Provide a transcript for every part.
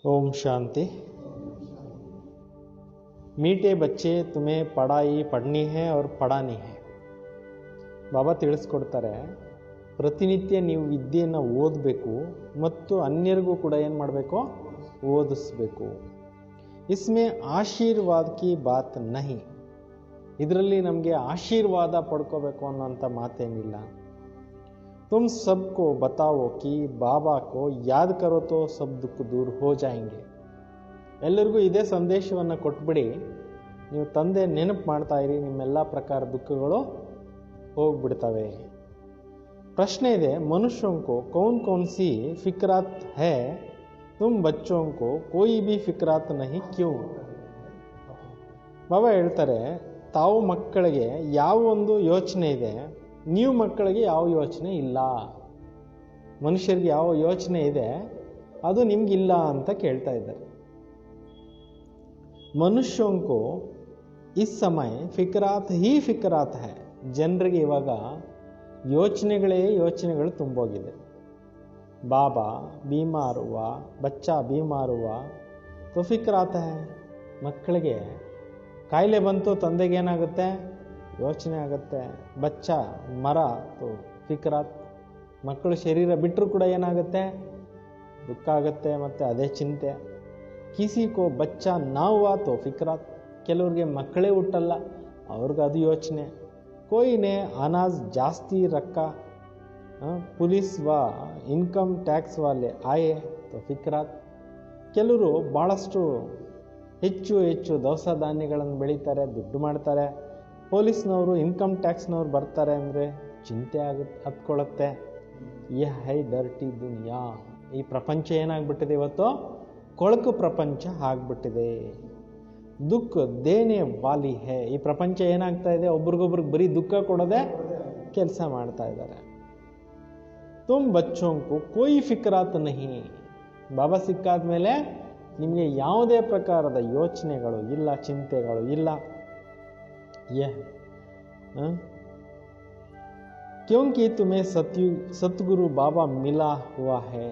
ओम शांति। मीठे बच्चे तुम्हें पढ़ाई पढ़नी है और पढ़ानी है। ಬಾಬಾ ತಿಳಿಸ್ಕೊಡ್ತಾರೆ, ಪ್ರತಿನಿತ್ಯ ನೀವು ವಿದ್ಯೆಯನ್ನು ಓದಬೇಕು ಮತ್ತು ಅನ್ಯರಿಗೂ ಕೂಡ ಏನು ಮಾಡಬೇಕು, ಓದಿಸ್ಬೇಕು. ಇಸ್ಮೇ ಆಶೀರ್ವಾದ ಕಿ ಬಾತ್ ನಹಿ, ಇದರಲ್ಲಿ ನಮಗೆ ಆಶೀರ್ವಾದ ಪಡ್ಕೋಬೇಕು ಅನ್ನೋಂಥ ಮಾತೇನಿಲ್ಲ. तुम सबको बताओ कि बाबा को याद करो तो सब दुख दूर हो जाएंगे. ಎಲ್ಲರಿಗೂ ಇದೇ ಸಂದೇಶವನ್ನು ಕೊಟ್ಬಿಡಿ, ನೀವು ತಂದೆ ನೆನಪು ಮಾಡ್ತಾ ಇರಿ, ನಿಮ್ಮೆಲ್ಲ ಪ್ರಕಾರ ದುಃಖಗಳು ಹೋಗ್ಬಿಡ್ತವೆ. ಪ್ರಶ್ನೆ ಇದೆ, ಮನುಷ್ಯಂಕೋ ಕೌನ್ ಕೌನ್ ಸಿ ಫಿಕ್ರಾತ್ ಹೈ, ತುಮ್ ಬಚ್ಚೋಂಕೋ ಕೋಯಿ ಬಿ ಫಿಕ್ರಾತ್ ನಹಿ ಕ್ಯೂ. ಬಾಬಾ ಹೇಳ್ತಾರೆ, ತಾವು ಮಕ್ಕಳಿಗೆ ಯಾವ ಒಂದು ಯೋಚನೆ ಇದೆ, ನೀವು ಮಕ್ಕಳಿಗೆ ಯಾವ ಯೋಚನೆ ಇಲ್ಲ. ಮನುಷ್ಯರಿಗೆ ಯಾವ ಯೋಚನೆ ಇದೆ ಅದು ನಿಮ್ಗಿಲ್ಲ ಅಂತ ಕೇಳ್ತಾ ಇದ್ದಾರೆ. ಮನುಷ್ಯಂಕೋ ಇಸ್ ಸಮಯ ಫಿಕ್ರಾತ್ ಹಿ ಫಿಕ್ರಾತ್ ಹೈ. ಜನರಿಗೆ ಇವಾಗ ಯೋಚನೆಗಳು ತುಂಬೋಗಿದೆ. ಬಾಬಾ ಬೀಮಾರ್ ಹುವಾ, ಬಚ್ಚಾ ಬೀಮಾರ್ ಹುವಾ ತೋ ಫಿಕ್ರಾತ್ ಹೈ. ಮಕ್ಕಳಿಗೆ ಕಾಯಿಲೆ ಬಂತು, ತಂದೆಗೆ ಏನಾಗುತ್ತೆ, ಯೋಚನೆ ಆಗುತ್ತೆ. ಬಚ್ಚ ಮರ ತೋ ಫಿಕ್ರಾತ್. ಮಕ್ಕಳು ಶರೀರ ಬಿಟ್ಟರು ಕೂಡ ಏನಾಗುತ್ತೆ, ದುಃಖ ಆಗುತ್ತೆ, ಮತ್ತು ಅದೇ ಚಿಂತೆ. ಕಿಸಿಕೋ ಬಚ್ಚ ನಾವುವಾ ತೋ ಫಿಕ್ರಾತ್. ಕೆಲವ್ರಿಗೆ ಮಕ್ಕಳೇ ಹುಟ್ಟಲ್ಲ, ಅವ್ರಿಗೆ ಅದು ಯೋಚನೆ. ಕೋಯಿನೇ ಅನಾಜ್ ಜಾಸ್ತಿ ರಕ್ಕ, ಪೊಲೀಸ್ ವಾ ಇನ್ಕಮ್ ಟ್ಯಾಕ್ಸ್ ವಾಲೆ ಆಯೆ ತೋ ಫಿಕ್ರಾತ್. ಕೆಲವರು ಭಾಳಷ್ಟು ಹೆಚ್ಚು ದವಸ ಧಾನ್ಯಗಳನ್ನು ಬೆಳೀತಾರೆ, ದುಡ್ಡು ಮಾಡ್ತಾರೆ. ಪೊಲೀಸ್ನವರು ಇನ್ಕಮ್ ಟ್ಯಾಕ್ಸ್ನವ್ರು ಬರ್ತಾರೆ ಅಂದರೆ ಚಿಂತೆ ಹತ್ಕೊಳ್ಳುತ್ತೆ. ಯೇ ಹೈ ಡರ್ಟಿ ದುನಿಯಾ. ಈ ಪ್ರಪಂಚ ಏನಾಗ್ಬಿಟ್ಟಿದೆ ಇವತ್ತು, ಕೊಳಕು ಪ್ರಪಂಚ ಆಗ್ಬಿಟ್ಟಿದೆ. ದುಃಖ ದೇನೆ ವಾಲಿ ಹೇ. ಈ ಪ್ರಪಂಚ ಏನಾಗ್ತಾ ಇದೆ, ಒಬ್ರಿಗೊಬ್ರಿಗೆ ಬರೀ ದುಃಖ ಕೊಡೋದೇ ಕೆಲಸ ಮಾಡ್ತಾ ಇದ್ದಾರೆ. ತುಮ್ ಬಚ್ಚೋಂಕು ಕೋಯಿ ಫಿಕ್ರಾತ್ ನಹಿ. ಬಾಬಾ ಸಿಕ್ಕಾದ ಮೇಲೆ ನಿಮಗೆ ಯಾವುದೇ ಪ್ರಕಾರದ ಯೋಚನೆಗಳು ಇಲ್ಲ, ಚಿಂತೆಗಳು ಇಲ್ಲ. ಕ್ಯೋಂಕಿ ತುಮೇ ಸದ್ಗುರು ಬಾಬಾ ಮಿಲಾ ಹುವಾ ಹೈ.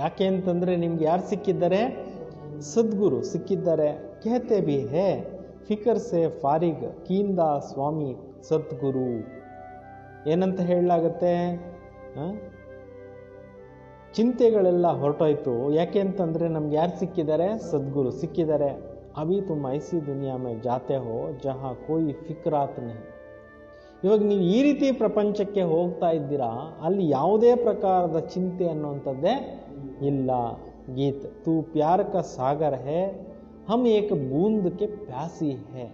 ಯಾಕೆ ಅಂತಂದರೆ ನಿಮ್ಗೆ ಯಾರು ಸಿಕ್ಕಿದ್ದಾರೆ, ಸದ್ಗುರು ಸಿಕ್ಕಿದ್ದಾರೆ. ಕೇತೆ ಬಿ ಹೇ ಫಿಕರ್ ಸೆ ಫಾರಿಗ್ ಕೀಂದ ಸ್ವಾಮಿ ಸದ್ಗುರು. ಏನಂತ ಹೇಳಲಾಗತ್ತೆ, ಚಿಂತೆಗಳೆಲ್ಲ ಹೊರಟೋಯ್ತು. ಯಾಕೆ ಅಂತಂದರೆ ನಮ್ಗೆ ಯಾರು ಸಿಕ್ಕಿದ್ದಾರೆ, ಸದ್ಗುರು ಸಿಕ್ಕಿದ್ದಾರೆ. ಅಭಿ ತುಮ್ ಐಸಿ ದುನಿಯಾ ಮೇ ಜಾತೆ ಹೋ ಜಹಾ ಕೋಯಿ ಫಿಕ್ರಾತ್ ನಹಿ. ಇವಾಗ ನೀವು ಈ ರೀತಿ ಪ್ರಪಂಚಕ್ಕೆ ಹೋಗ್ತಾ ಇದ್ದೀರಾ, ಅಲ್ಲಿ ಯಾವುದೇ ಪ್ರಕಾರದ ಚಿಂತೆ ಅನ್ನುವಂಥದ್ದೇ ಇಲ್ಲ. ಗೀತ್ ತೂ ಪ್ಯಾರ್ ಕಾ ಸಾಗರ್ ಹೇ, ಹಮ್ ಏಕ ಬೂಂದ್ ಕೆ ಪ್ಯಾಸಿ ಹೇ.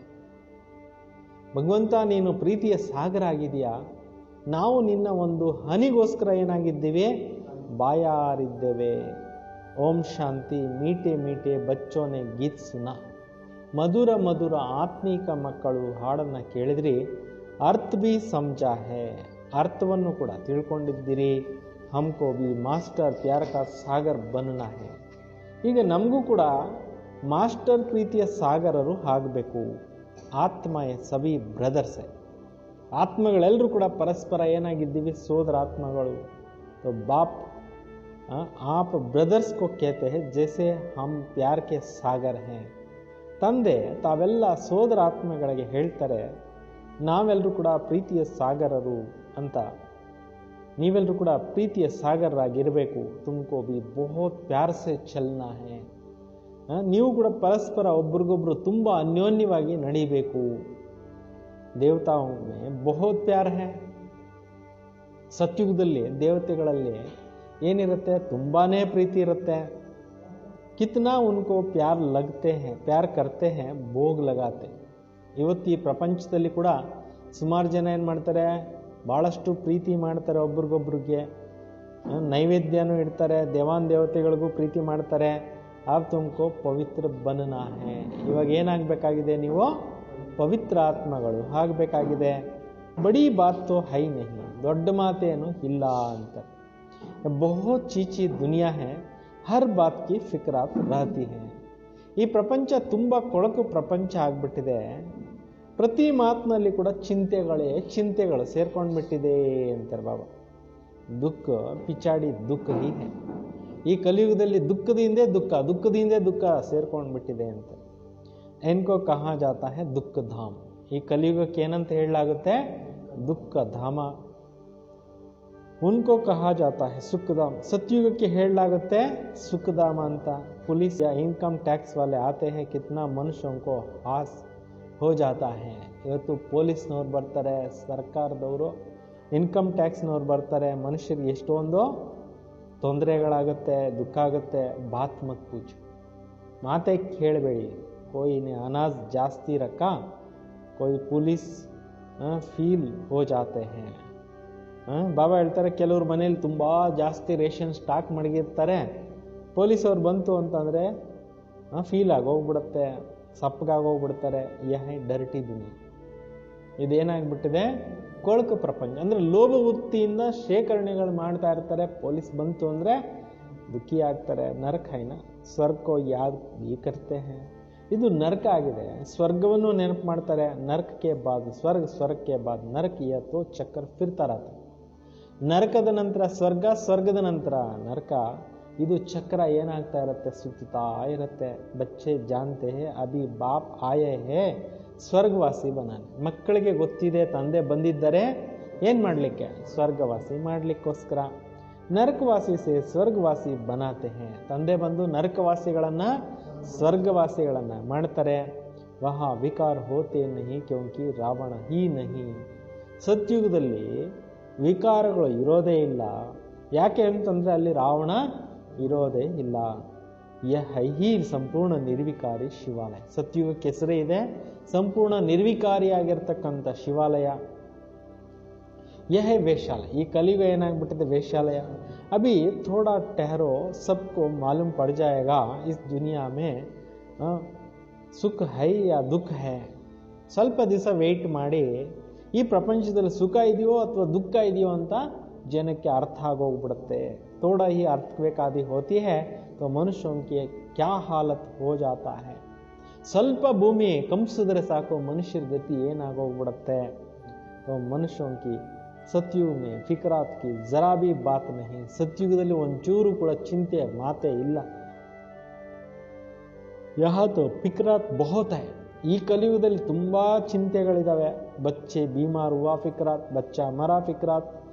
ಭಗವಂತ ನೀನು ಪ್ರೀತಿಯ ಸಾಗರ ಆಗಿದೆಯಾ, ನಾವು ನಿನ್ನ ಒಂದು ಹನಿಗೋಸ್ಕರ ಏನಾಗಿದ್ದೀವಿ, ಬಾಯಾರಿದ್ದೇವೆ. ಓಂ ಶಾಂತಿ. ಮೀಟೆ ಮೀಟೆ ಬಚ್ಚೋನೆ ಗೀತ್ ಸುನಾ. ಮಧುರ ಮಧುರ ಆತ್ಮೀಕ ಮಕ್ಕಳು ಹಾಡನ್ನು ಕೇಳಿದ್ರಿ. ಅರ್ಥ ಬಿ ಸಮಜಾ ಹೇ, ಅರ್ಥವನ್ನು ಕೂಡ ತಿಳ್ಕೊಂಡಿದ್ದೀರಿ. ಹಮ್ಕೋ ಬಿ ಮಾಸ್ಟರ್ ಪ್ಯಾರ್ ಕಾ ಸಾಗರ್ ಬನ್ನಾ ಹೇ. ಈಗ ನಮಗೂ ಕೂಡ ಮಾಸ್ಟರ್ ಪ್ರೀತಿಯ ಸಾಗರರು ಆಗಬೇಕು. ಆತ್ಮ ಸಭಿ ಬ್ರದರ್ಸ್. ಆತ್ಮಗಳೆಲ್ಲರೂ ಕೂಡ ಪರಸ್ಪರ ಏನಾಗಿದ್ದೀವಿ, ಸೋದರಾತ್ಮಗಳು. तो बाप आप ब्रदर्स को कहते हैं जैसे हम प्यार के सागर हैं. ತಂದೆ ತಾವೆಲ್ಲ ಸೋದರಾತ್ಮಗಳಿಗೆ ಹೇಳ್ತಾರೆ, ನಾವೆಲ್ಲರೂ ಕೂಡ ಪ್ರೀತಿಯ ಸಾಗರರು ಅಂತ. ನೀವೆಲ್ಲರೂ ಕೂಡ ಪ್ರೀತಿಯ ಸಾಗರರಾಗಿರಬೇಕು. ತುಮಕೋ ಬಿ ಬಹುತ್ ಪ್ಯಾರ್ ಸೆ ಚಲ್ನಾ ಹೇ. ನೀವು ಕೂಡ ಪರಸ್ಪರ ಒಬ್ರಿಗೊಬ್ರು ತುಂಬ ಅನ್ಯೋನ್ಯವಾಗಿ ನಡೀಬೇಕು. ದೇವತಾओं में बहुत प्यार है. ಸತ್ಯುಗದಲ್ಲಿ ದೇವತೆಗಳಲ್ಲಿ ಏನಿರುತ್ತೆ, ತುಂಬಾ ಪ್ರೀತಿ ಇರುತ್ತೆ. ಕಿತ್ನಾ ಉನ್ಕೋ ಪ್ಯಾರ್ ಲಗ್ತೆ ಹೇ, ಪ್ಯಾರ್ ಕರ್ತೆ ಹೇ, ಭೋಗ್ ಲಗಾತೆ. ಇವತ್ತು ಈ ಪ್ರಪಂಚದಲ್ಲಿ ಕೂಡ ಸುಮಾರು ಜನ ಏನು ಮಾಡ್ತಾರೆ, ಭಾಳಷ್ಟು ಪ್ರೀತಿ ಮಾಡ್ತಾರೆ ಒಬ್ರಿಗೊಬ್ರಿಗೆ. ನೈವೇದ್ಯನೂ ಇಡ್ತಾರೆ, ದೇವಾನ್-ದೇವತೆಗಳಿಗೂ ಪ್ರೀತಿ ಮಾಡ್ತಾರೆ. ಆಗ ತುಮಕೋ ಪವಿತ್ರ ಬನ್ನಾ ಹೇ. ಇವಾಗ ಏನಾಗಬೇಕಾಗಿದೆ, ನೀವು ಪವಿತ್ರ ಆತ್ಮಗಳು ಆಗಬೇಕಾಗಿದೆ. ಬಡೀ ಬಾತ್ ತೋ ಹೈ ನಹಿ. ದೊಡ್ಡ ಮಾತೇನು ಇಲ್ಲ ಅಂತ. ಬಹುತ್ ಚೀಚಿ ದುನಿಯಾ ಹೇ, ಹರ್ ಬಾತ್ ಕಿ ಫಿಕ್ರಾತ್ ರಹತಿ ಹೇ. ಈ ಪ್ರಪಂಚ ತುಂಬ ಕೊಳಕು ಪ್ರಪಂಚ ಆಗಿಬಿಟ್ಟಿದೆ. ಪ್ರತಿ ಮಾತಿನಲ್ಲಿ ಕೂಡ ಚಿಂತೆಗಳು ಸೇರ್ಕೊಂಡ್ಬಿಟ್ಟಿದೆ ಅಂತಾರೆ ಬಾಬಾ. ದುಃಖ ಪಿಚಾಡಿ ದುಃಖ ಹೀ ಹೇ. ಈ ಕಲಿಯುಗದಲ್ಲಿ ದುಃಖದ ಹಿಂದೆ ದುಃಖ, ದುಃಖದ ಹಿಂದೆ ದುಃಖ ಸೇರ್ಕೊಂಡು ಬಿಟ್ಟಿದೆ ಅಂತ. ಎನ್ಕೋ ಕಹಾ ಜಾತಾ ಹೈ ದುಃಖ ಧಾಮ್. ಈ ಕಲಿಯುಗಕ್ಕೆ ಏನಂತ ಹೇಳಲಾಗುತ್ತೆ? ದುಃಖ ಧಾಮ. ಉನ್ಕೋ ಕಹಾ ಜಾತಾ ಹೈ ಸುಖಧಾಮ್. ಸತ್ಯುಗಕ್ಕೆ ಹೇಳಲಾಗುತ್ತೆ ಸುಖಧಾಮ ಅಂತ. पुलिस या इनकम टैक्स वाले आते हैं, कितना मनुष्यों को हास हो जाता है. ಇವತ್ತು ಪೊಲೀಸ್ನವ್ರು ಬರ್ತಾರೆ, ಸರ್ಕಾರದವರು ಇನ್ಕಮ್ ಟ್ಯಾಕ್ಸ್ನವ್ರು ಬರ್ತಾರೆ, ಮನುಷ್ಯರಿಗೆ ಎಷ್ಟೊಂದು ತೊಂದರೆಗಳಾಗುತ್ತೆ, ದುಃಖ ಆಗುತ್ತೆ. ಬಾತ್ ಮತ್ ಪೂಚ್, ಮಾತೇ ಕೇಳಬೇಡಿ. कोई अनाज ಜಾಸ್ತಿ रखा, कोई पुलिस ಫೀಲ್ ಹೋ ಜಾತೆ हैं. ಬಾಬಾ ಹೇಳ್ತಾರೆ, ಕೆಲವ್ರ ಮನೇಲಿ ತುಂಬ ಜಾಸ್ತಿ ರೇಷನ್ ಸ್ಟಾಕ್ ಮಡಗಿರ್ತಾರೆ, ಪೊಲೀಸವ್ರು ಬಂತು ಅಂತಂದರೆ ಫೀಲ್ ಆಗೋಗ್ಬಿಡುತ್ತೆ, ಸಪ್ಪಗಾಗೋಗ್ಬಿಡ್ತಾರೆ. ಯಹ ಡರ್ಟಿ ದುನಿಯಾ. ಇದೇನಾಗ್ಬಿಟ್ಟಿದೆ? ಕೊಳಕು ಪ್ರಪಂಚ. ಅಂದರೆ ಲೋಭ ವೃತ್ತಿಯಿಂದ ಶೇಖರಣೆಗಳು ಮಾಡ್ತಾ ಇರ್ತಾರೆ, ಪೊಲೀಸ್ ಬಂತು ಅಂದರೆ ದುಃಖಿ ಆಗ್ತಾರೆ. ನರಕ ಹೈನ, ಸ್ವರ್ಗೋ ಯಾದ್ ಈ ಕರ್ತೆ ಹೇ. ಇದು ನರಕ ಆಗಿದೆ. ಸ್ವರ್ಗವನ್ನು ನೆನಪು ಮಾಡ್ತಾರೆ, ನರಕಕ್ಕೆ ಬಾದ್ ಸ್ವರ್ಗ, ಸ್ವರ್ಗಕ್ಕೆ ಬಾದ್ ನರಕ. ಇವತ್ತು ಚಕ್ರ ಫಿರ್ತಾ ಇರತ್ತೆ. ನರಕದ ನಂತರ ಸ್ವರ್ಗ, ಸ್ವರ್ಗದ ನಂತರ ನರಕ. ಇದು ಚಕ್ರ ಏನಾಗ್ತಾ ಇರುತ್ತೆ? ಸುತ್ತಾ ಇರುತ್ತೆ. ಬಚ್ಚೆ ಜಾನ್ತೆ ಹೇ ಅಭಿ ಬಾಪ್ ಆಯೇ ಹೇ ಸ್ವರ್ಗವಾಸಿ ಬನಾನೆ. ಮಕ್ಕಳಿಗೆ ಗೊತ್ತಿದೆ ತಂದೆ ಬಂದಿದ್ದರೆ ಏನು ಮಾಡಲಿಕ್ಕೆ? ಸ್ವರ್ಗವಾಸಿ ಮಾಡಲಿಕ್ಕೋಸ್ಕರ. ನರಕವಾಸಿ ಸೇ ಸ್ವರ್ಗವಾಸಿ ಬನಾತೆ ಹೇ. ತಂದೆ ಬಂದು ನರಕವಾಸಿಗಳನ್ನು ಸ್ವರ್ಗವಾಸಿಗಳನ್ನು ಮಾಡ್ತಾರೆ. ವಹ ವಿಕಾರ ಹೋತೆ ನಹಿ ಕ್ಯೋಂಕಿ ರಾವಣ ಹೀ ನಹಿ. ಸತ್ಯುಗದಲ್ಲಿ ವಿಕಾರಗಳು ಇರೋದೇ ಇಲ್ಲ. ಯಾಕೆ ಅಂತಂದರೆ ಅಲ್ಲಿ ರಾವಣ ಇರೋದೇ ಇಲ್ಲ. ಯಹ ಹಿ ಸಂಪೂರ್ಣ ನಿರ್ವಿಕಾರಿ ಶಿವಾಲಯ. ಸತ್ಯುಗಕ್ಕೆ ಹೆಸರೇ ಇದೆ ಸಂಪೂರ್ಣ ನಿರ್ವಿಕಾರಿಯಾಗಿರ್ತಕ್ಕಂಥ ಶಿವಾಲಯ. यह है वेश्यालय. ಈ ಕಲಿಯುಗ ಏನಾಗ್ಬಿಟ್ಟಿದೆ? ವೇಶ್ಯಾಲಯ. अभी थोड़ा ठहरो, सबको मालूम पड़ जाएगा इस दुनिया में सुख है या दुख है. ಸ್ವಲ್ಪ ದಿವಸ ವೆಯ್ಟ್ ಮಾಡಿ, ಈ ಪ್ರಪಂಚದಲ್ಲಿ ಸುಖ ಇದೆಯೋ ಅಥವಾ ದುಃಖ ಇದೆಯೋ ಅಂತ ಜನಕ್ಕೆ ಅರ್ಥ ಆಗೋಗ್ಬಿಡುತ್ತೆ. थोड़ा ही अर्थक्वेक आदि होती है तो मनुष्यों की क्या हालत हो जाता है. ಸ್ವಲ್ಪ ಭೂಮಿ ಕಂಪಿಸಿದ್ರೆ ಸಾಕು ಮನುಷ್ಯರ ಗತಿ ಏನಾಗೋಗ್ಬಿಡುತ್ತೆ. तो मनुष्यों की सत्युग में फिक्रात की जरा भी बात नहीं. ಸತ್ಯುಗದಲ್ಲಿ ಒಂಚೂರು ಕೂಡ ಚಿಂತೆ ಮಾತೇ ಇಲ್ಲ. यहाँ तो फिक्रात बहुत है. ಈ ಕಲಿಯುಗದಲ್ಲಿ ತುಂಬಾ ಚಿಂತೆಗಳಿದಾವೆ. ಬಚ್ಚೆ बीमार हुआ फिक्रात, बच्चा मरा फिक्रात,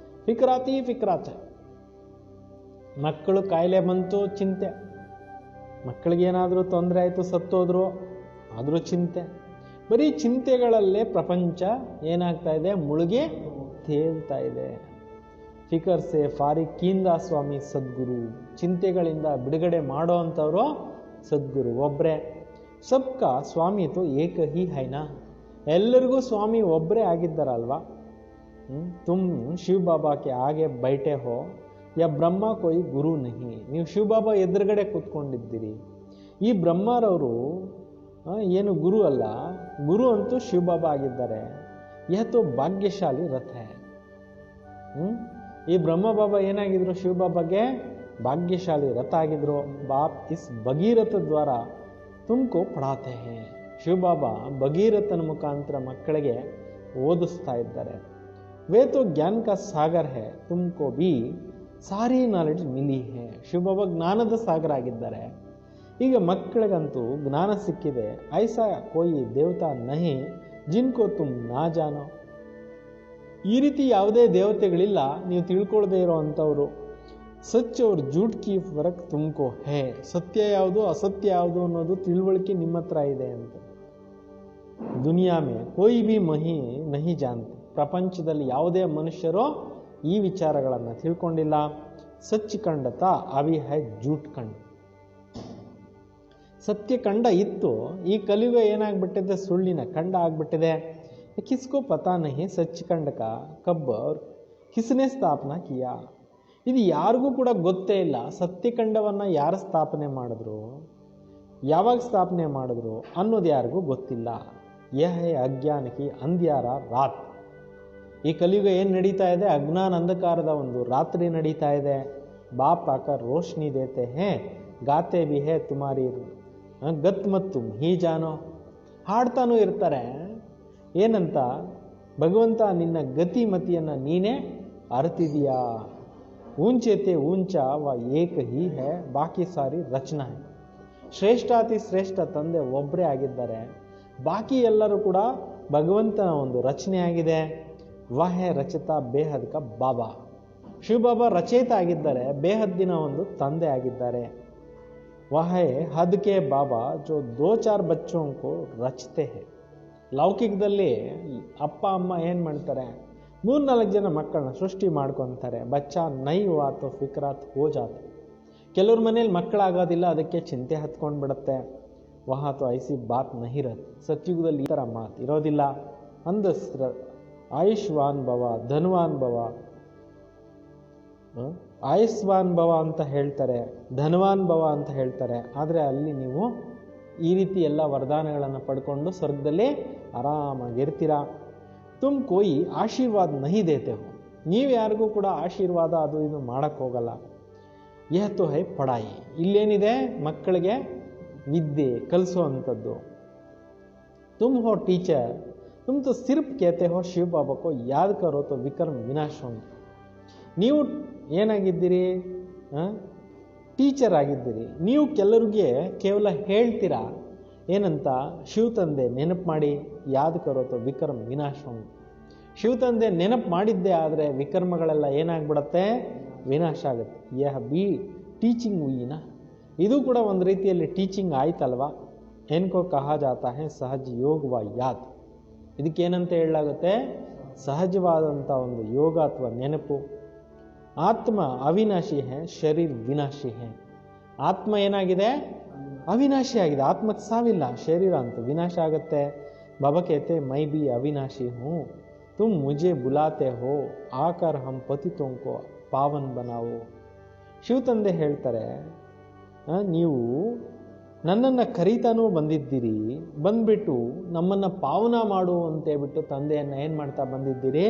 फिक्रात ही फिक्रात है. ಮಕ್ಕಳು ಕಾಯಿಲೆ ಬಂತು ಚಿಂತೆ, ಮಕ್ಕಳಿಗೇನಾದರೂ ತೊಂದರೆ ಆಯಿತು ಸತ್ತೋದ್ರು ಆದರೂ ಚಿಂತೆ. ಬರೀ ಚಿಂತೆಗಳಲ್ಲೇ ಪ್ರಪಂಚ ಏನಾಗ್ತಾ ಇದೆ? ಮುಳುಗಿ ತೇಲ್ತಾ ಇದೆ. ಫಿಕರ್ ಸೆ ಫಾರಿಕ್ ಕೀಂದ ಸ್ವಾಮಿ ಸದ್ಗುರು. ಚಿಂತೆಗಳಿಂದ ಬಿಡುಗಡೆ ಮಾಡೋ ಅಂಥವ್ರು ಸದ್ಗುರು ಒಬ್ಬರೇ. ಸಬ್ಕಾ ಸ್ವಾಮಿ ತೋ ಏಕ ಹಿ ಹೈನಾ. ಎಲ್ಲರಿಗೂ ಸ್ವಾಮಿ ಒಬ್ಬರೇ ಆಗಿದ್ದಾರಲ್ವಾ. ತುಮ್ ಶಿವ ಬಾಬಾ ಕೆ ಆಗೆ ಬೈಟೆ ಹೋ ಯಾ ಬ್ರಹ್ಮ ಕೋಯಿ ಗುರು ನಹಿ. ನೀವು ಶಿವಬಾಬಾ ಎದುರುಗಡೆ ಕೂತ್ಕೊಂಡಿದ್ದೀರಿ. ಈ ಬ್ರಹ್ಮರವರು ಏನು ಗುರು ಅಲ್ಲ, ಗುರು ಅಂತೂ ಶಿವಬಾಬಾ ಆಗಿದ್ದಾರೆ. ಯಹ ತೋ ಭಾಗ್ಯಶಾಲಿ ರಥ ಹೈ. ಈ ಬ್ರಹ್ಮ ಬಾಬಾ ಏನಾಗಿದ್ರು? ಶಿವಬಾಬಾಗೆ ಭಾಗ್ಯಶಾಲಿ ರಥ ಆಗಿದ್ರು. ಬಾಪ್ ಇಸ್ ಭಗೀರಥ ದ್ವಾರ ತುಮಕೋ ಪಢಾತೆ ಹೈ. ಶಿವಬಾಬಾ ಭಗೀರಥನ ಮುಖಾಂತರ ಮಕ್ಕಳಿಗೆ ಓದಿಸ್ತಾ ಇದ್ದಾರೆ. ವೇ ತೋ ಜ್ಞಾನ ಕಾ ಸಾಗರ್ ಹೈ, ತುಮಕೋ ಭಿ ಸಾರಿ ನಾಲೆಡ್ಜ್ ಮಿಲಿ ಹೈ. ಶಿವಬಾಬಾ ಜ್ಞಾನದ ಸಾಗರ ಆಗಿದ್ದಾರೆ. ಈಗ ಮಕ್ಕಳಿಗಂತೂ ಜ್ಞಾನ ಸಿಕ್ಕಿದೆ. ಐಸಾ ಕೋಯಿ ದೇವತಾ ನಹಿ ಜಿನ್ಕೋ ತುಮ್ ನಾ ಜಾನೋ. ಈ ರೀತಿ ಯಾವುದೇ ದೇವತೆಗಳಿಲ್ಲ ನೀವು ತಿಳ್ಕೊಳ್ದೇ ಇರೋ ಅಂಥವ್ರು. ಸಚ್ ಅವ್ರ ಜೂಟ್ ಕಿ ಫರಕ್ ತುಮಕೋ ಹೇ. ಸತ್ಯ ಯಾವುದು ಅಸತ್ಯ ಯಾವುದು ಅನ್ನೋದು ತಿಳುವಳಿಕೆ ನಿಮ್ಮ ಹತ್ರ ಇದೆ ಅಂತ. ದುನಿಯಾ ಮೇ ಕೋಯಿ ಭಿ ಮಹಿ ನಹಿ ಜಾನ್ತೆ. ಪ್ರಪಂಚದಲ್ಲಿ ಯಾವುದೇ ಮನುಷ್ಯರು ಈ ವಿಚಾರಗಳನ್ನು ತಿಳ್ಕೊಂಡಿಲ್ಲ. ಸಚ್ ಕಂಡತ ಅವಿ ಹೈ ಜೂಟ್ ಕಂಡ. ಸತ್ಯ ಕಂಡ ಇತ್ತು, ಈ ಕಲಿಯುಗ ಏನಾಗ್ಬಿಟ್ಟಿದೆ? ಸುಳ್ಳಿನ ಕಂಡ ಆಗ್ಬಿಟ್ಟಿದೆ. ಕಿಸ್ಕೋ ಪತಾ ನಹಿ ಸಚ್ ಕಂಡ ಕಾ ಕಬ್ ಔರ್ ಕಿಸ್ನೆ ಸ್ಥಾಪನಾ ಕಿಯಾ. ಇದು ಯಾರಿಗೂ ಕೂಡ ಗೊತ್ತೇ ಇಲ್ಲ. ಸತ್ಯಖಂಡವನ್ನು ಯಾರು ಸ್ಥಾಪನೆ ಮಾಡಿದ್ರು, ಯಾವಾಗ ಸ್ಥಾಪನೆ ಮಾಡಿದ್ರು ಅನ್ನೋದು ಯಾರಿಗೂ ಗೊತ್ತಿಲ್ಲ. ಯಹ ಹೈ ಅಜ್ಞಾನ ಕಿ ಅಂಧ್ಯಾರ ರಾತ್. ಈ ಕಲಿಯುಗ ಏನು ನಡೀತಾ ಇದೆ? ಅಜ್ಞಾನ ಅಂಧಕಾರದ ಒಂದು ರಾತ್ರಿ ನಡೀತಾ ಇದೆ. ಬಾಪ್ ಆಕರ್ ರೋಶ್ನಿ ದೇತೆ ಹೇ ಗಾತೆ ಬಿ ಹೇ ತುಮಾರಿ ಗತ್ ಮತ್ ತುಮ್ ಹೀ ಜಾನೋ. ಹಾಡ್ತಾನೂ ಇರ್ತಾರೆ. ಏನಂತ? ಭಗವಂತ ನಿನ್ನ ಗತಿ ಮತಿಯನ್ನು ನೀನೇ ಅರ್ತಿದೀಯಾ. ऊंचे ते ऊंचा व एक ही है, ಬಾಕಿ ಸಾರಿ ರಚನಾ है. ಶ್ರೇಷ್ಠಾತಿ ಶ್ರೇಷ್ಠ ತಂದೆ ಒಬ್ಬರೇ ಆಗಿದ್ದಾರೆ, ಬಾಕಿ ಎಲ್ಲರೂ ಕೂಡ ಭಗವಂತನ ಒಂದು ರಚನೆ ಆಗಿದೆ. ವಹ ರಚಿತ ಬೇಹದ್ ಕ ಬಾಬಾ, ಶಿವಬಾಬಾ ರಚಯಿತ ಆಗಿದ್ದಾರೆ, ಬೇಹದ್ದಿನ ಒಂದು ತಂದೆ ಆಗಿದ್ದಾರೆ. ವಹ ಹದ್ ಕೆ ಬಾಬಾ ಜೋ 2-4 ಬಚ್ಚೋं को ರಚತೆ है. ಲೌಕಿಕದಲ್ಲಿ ಅಪ್ಪ ಅಮ್ಮ ಏನು ಮಾಡ್ತಾರೆ, 3-4 ಜನ ಮಕ್ಕಳನ್ನ ಸೃಷ್ಟಿ ಮಾಡ್ಕೊತಾರೆ. ಬಚ್ಚಾ ನೈ ಹುವಾ ತೋ ಫಿಕ್ರಾತ್ ಹೋ ಜಾತ. ಕೆಲವ್ರ ಮನೇಲಿ ಮಕ್ಕಳಾಗೋದಿಲ್ಲ, ಅದಕ್ಕೆ ಚಿಂತೆ ಹತ್ಕೊಂಡು ಬಿಡುತ್ತೆ. ವಹಾ ತೋ ಐಸಿ ಬಾತ್ ನಹಿ ರಹತ್. ಸತ್ಯುಗದಲ್ಲಿ ಈ ಥರ ಮಾತು ಇರೋದಿಲ್ಲ. ಅಂದಸ್ರ ಆಯುಷ್ವಾನ್ ಭವ, ಧನ್ವಾನ್ ಭವ, ಆಯುಷ್ವಾನ್ ಭವ ಅಂತ ಹೇಳ್ತಾರೆ, ಧನ್ವಾನ್ ಭವ ಅಂತ ಹೇಳ್ತಾರೆ. ಆದರೆ ಅಲ್ಲಿ ನೀವು ಈ ರೀತಿ ಎಲ್ಲ ವರದಾನಗಳನ್ನು ಪಡ್ಕೊಂಡು ಸ್ವರ್ಗದಲ್ಲಿ ಆರಾಮಾಗಿರ್ತೀರಾ. ತುಮ್ ಕೋಯಿ ಆಶೀರ್ವಾದ ನಹಿ ದೇತೆ ಹೋ, ನೀವು ಯಾರಿಗೂ ಕೂಡ ಆಶೀರ್ವಾದ ಅದು ಇದು ಮಾಡಕ್ಕೆ ಹೋಗಲ್ಲ. ಯಹ ತೋ ಹೈ ಪಢಾಯಿ, ಇಲ್ಲೇನಿದೆ ಮಕ್ಕಳಿಗೆ ವಿದ್ಯೆ ಕಲಿಸುವಂಥದ್ದು. ತುಮ್ ಹೋ ಟೀಚರ್, ತುಮ್ ತೋ ಸಿರ್ಫ್ ಕೇತೆ ಹೋ ಶಿವ ಬಾಬಾ ಕೋ ಯಾದ್ ಕರೋ ತೋ ವಿಕರ್ಮ ವಿನಾಶ ಹೋಂಗೆ. ನೀವು ಏನಾಗಿದ್ದೀರಿ, ಟೀಚರ್ ಆಗಿದ್ದೀರಿ. ನೀವು ಕೆಲವ್ರಿಗೆ ಕೇವಲ ಹೇಳ್ತೀರಾ ಏನಂತ, ಶಿವ ತಂದೆ ನೆನಪು ಮಾಡಿ, ಯಾದ್ ಕರೋತೋ ವಿಕರ್ಮ ವಿನಾಶ ಹೋಂಗೆ. ಶಿವ ತಂದೆ ನೆನಪು ಮಾಡಿದ್ದೆ ಆದರೆ ವಿಕರ್ಮಗಳೆಲ್ಲ ಏನಾಗ್ಬಿಡತ್ತೆ, ವಿನಾಶ ಆಗುತ್ತೆ. ಯಹ ಬಿ ಟೀಚಿಂಗ್ ಹುಯಿನ, ಇದು ಕೂಡ ಒಂದು ರೀತಿಯಲ್ಲಿ ಟೀಚಿಂಗ್ ಆಯ್ತಲ್ವಾ. ಏನ್ಕೋ ಕಹಾ ಜಾತಾ ಹೈ ಸಹಜ ಯೋಗ ವ ಯಾದ್. ಇದಕ್ಕೇನಂತ ಹೇಳಲಾಗುತ್ತೆ, ಸಹಜವಾದಂಥ ಒಂದು ಯೋಗ ಅಥವಾ ನೆನಪು. ಆತ್ಮ ಅವಿನಾಶಿ ಹೇ, ಶರೀರ್ ವಿನಾಶಿ ಹೇ. ಆತ್ಮ ಏನಾಗಿದೆ, ಅವಿನಾಶಿ ಆಗಿದೆ. ಆತ್ಮಕ್ಕೆ ಸಾವಿಲ್ಲ, ಶರೀರ ಅಂತ ವಿನಾಶ ಆಗುತ್ತೆ. ಬಾಬಾ कहते मैं भी अविनाशी हूँ, तुम मुझे बुलाते हो, आकर हम पतितों को पावन बनाओ. ಶಿವ ತಂದೆ ಹೇಳ್ತಾರೆ, ನೀವು ನನ್ನನ್ನು ಕರೀತಾನೂ ಬಂದಿದ್ದೀರಿ, ಬಂದ್ಬಿಟ್ಟು ನಮ್ಮನ್ನು ಪಾವನ ಮಾಡು ಅಂತೇಳ್ಬಿಟ್ಟು ತಂದೆಯನ್ನು ಏನು ಮಾಡ್ತಾ ಬಂದಿದ್ದೀರಿ,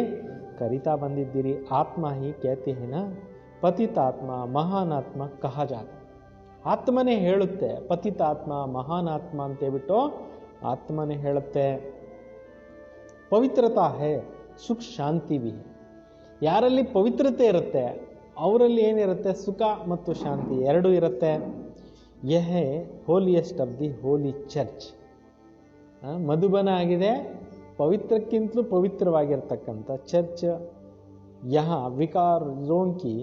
ಕರಿತಾ ಬಂದಿದ್ದೀರಿ. ಆತ್ಮ ಹಿ कहते हैं ना, ಪತಿತಾತ್ಮ ಮಹಾನಾತ್ಮ ಕಹಾ ಜಾತ. ಆತ್ಮನೇ ಹೇಳುತ್ತೆ, ಪತಿತಾತ್ಮ ಮಹಾನಾತ್ಮ ಅಂತೇಳ್ಬಿಟ್ಟು ಆತ್ಮನೇ ಹೇಳುತ್ತೆ. ಪವಿತ್ರತಾ ಹೇ ಸುಖ ಶಾಂತಿ ಭಿ. ಯಾರಲ್ಲಿ ಪವಿತ್ರತೆ ಇರುತ್ತೆ ಅವರಲ್ಲಿ ಏನಿರುತ್ತೆ, ಸುಖ ಮತ್ತು ಶಾಂತಿ ಎರಡೂ ಇರುತ್ತೆ. ಯಹ holiest of the holy church. Madhuban ಆಗಿದೆ, ಪವಿತ್ರಕ್ಕಿಂತಲೂ ಪವಿತ್ರವಾಗಿರ್ತಕ್ಕಂಥ ಚರ್ಚ್. ಯಹ ವಿಕಾರೋಂ ಕಿ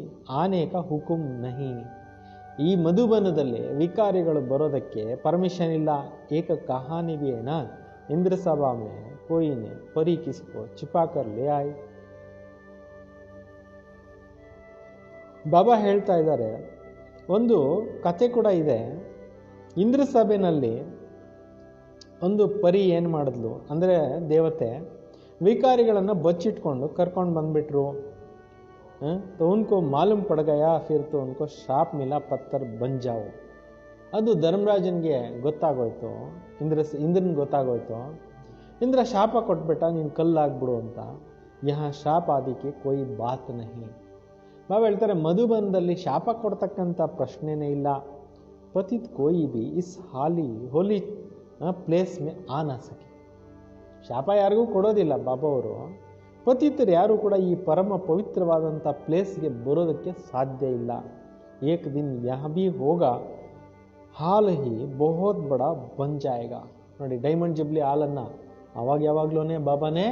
ಆನೆ ಕಾ ಹುಕುಂ ನಹಿ. ಈ ಮಧುಬನದಲ್ಲಿ ವಿಕಾರಿಗಳು ಬರೋದಕ್ಕೆ ಪರ್ಮಿಷನ್ ಇಲ್ಲ. ಏಕ ಕಹಾನಿ ಭಿ ಏನಾ, ಇಂದ್ರ ಸಭಾ ಮೇ ಕೋಯಿ ನೆ ಪರಿ ಕಿಸ್ಕೋ ಚಿಪಾ ಕರ್ ಲೇ ಆಯ್. ಬಾಬಾ ಹೇಳ್ತಾ ಇದ್ದಾರೆ, ಒಂದು ಕತೆ ಕೂಡ ಇದೆ. ಇಂದ್ರ ಸಭೆಯಲ್ಲಿ ಒಂದು ಪರಿ ಏನು ಮಾಡಿದ್ಲು ಅಂದರೆ, ದೇವತೆ ವಿಕಾರಿಗಳನ್ನು ಬಚ್ಚಿಟ್ಕೊಂಡು ಕರ್ಕೊಂಡು ಬಂದ್ಬಿಟ್ರು. तो उनको मालूम पड़ गया, फिर तो उनको श्राप मिला, पत्थर बन जाओ. ಅದು ಧರ್ಮರಾಜನಿಗೆ ಗೊತ್ತಾಗೋಯ್ತು, ಇಂದ್ರನಿಗೆ ಗೊತ್ತಾಗೋಯ್ತು. ಇಂದ್ರ ಶಾಪ ಕೊಟ್ಬಿಟ್ಟ, ನೀನು ಕಲ್ಲಾಗ್ಬಿಡು ಅಂತ. ಯಹ ಶಾಪ ಆದಿಕ್ಕೆ ಕೋಯಿ ಬಾತ್ ನಹಿ. ಬಾಬಾ ಹೇಳ್ತಾರೆ, ಮಧುಬನದಲ್ಲಿ ಶಾಪ ಕೊಡ್ತಕ್ಕಂಥ ಪ್ರಶ್ನೆನೇ ಇಲ್ಲ. ಪತಿತ್ ಕೋಯಿ ಬಿ ಇಸ್ ಹೋಲಿ ಪ್ಲೇಸ್ ಮೇ ಆ ನಾ ಸಕೆ. ಶಾಪ ಯಾರಿಗೂ ಕೊಡೋದಿಲ್ಲ ಬಾಬಾ ಅವರು. ಪತಿತರು ಯಾರು ಕೂಡ ಈ ಪರಮ ಪವಿತ್ರವಾದಂಥ ಪ್ಲೇಸ್ಗೆ ಬರೋದಕ್ಕೆ ಸಾಧ್ಯ ಇಲ್ಲ. ಏಕ್ ದಿನ ಯಹ ಭಿ ಹೋಗ ಹಾಲ್ ಹಿ ಬಹುತ್ ಬಡ ಬನ್ ಜಾಯೇಗಾ. ನೋಡಿ, ಡೈಮಂಡ್ ಜಬ್ಲಿ ಹಾಲನ್ನು ಅವಾಗ ಯಾವಾಗ್ಲೂ ಬಾಬಾನೇ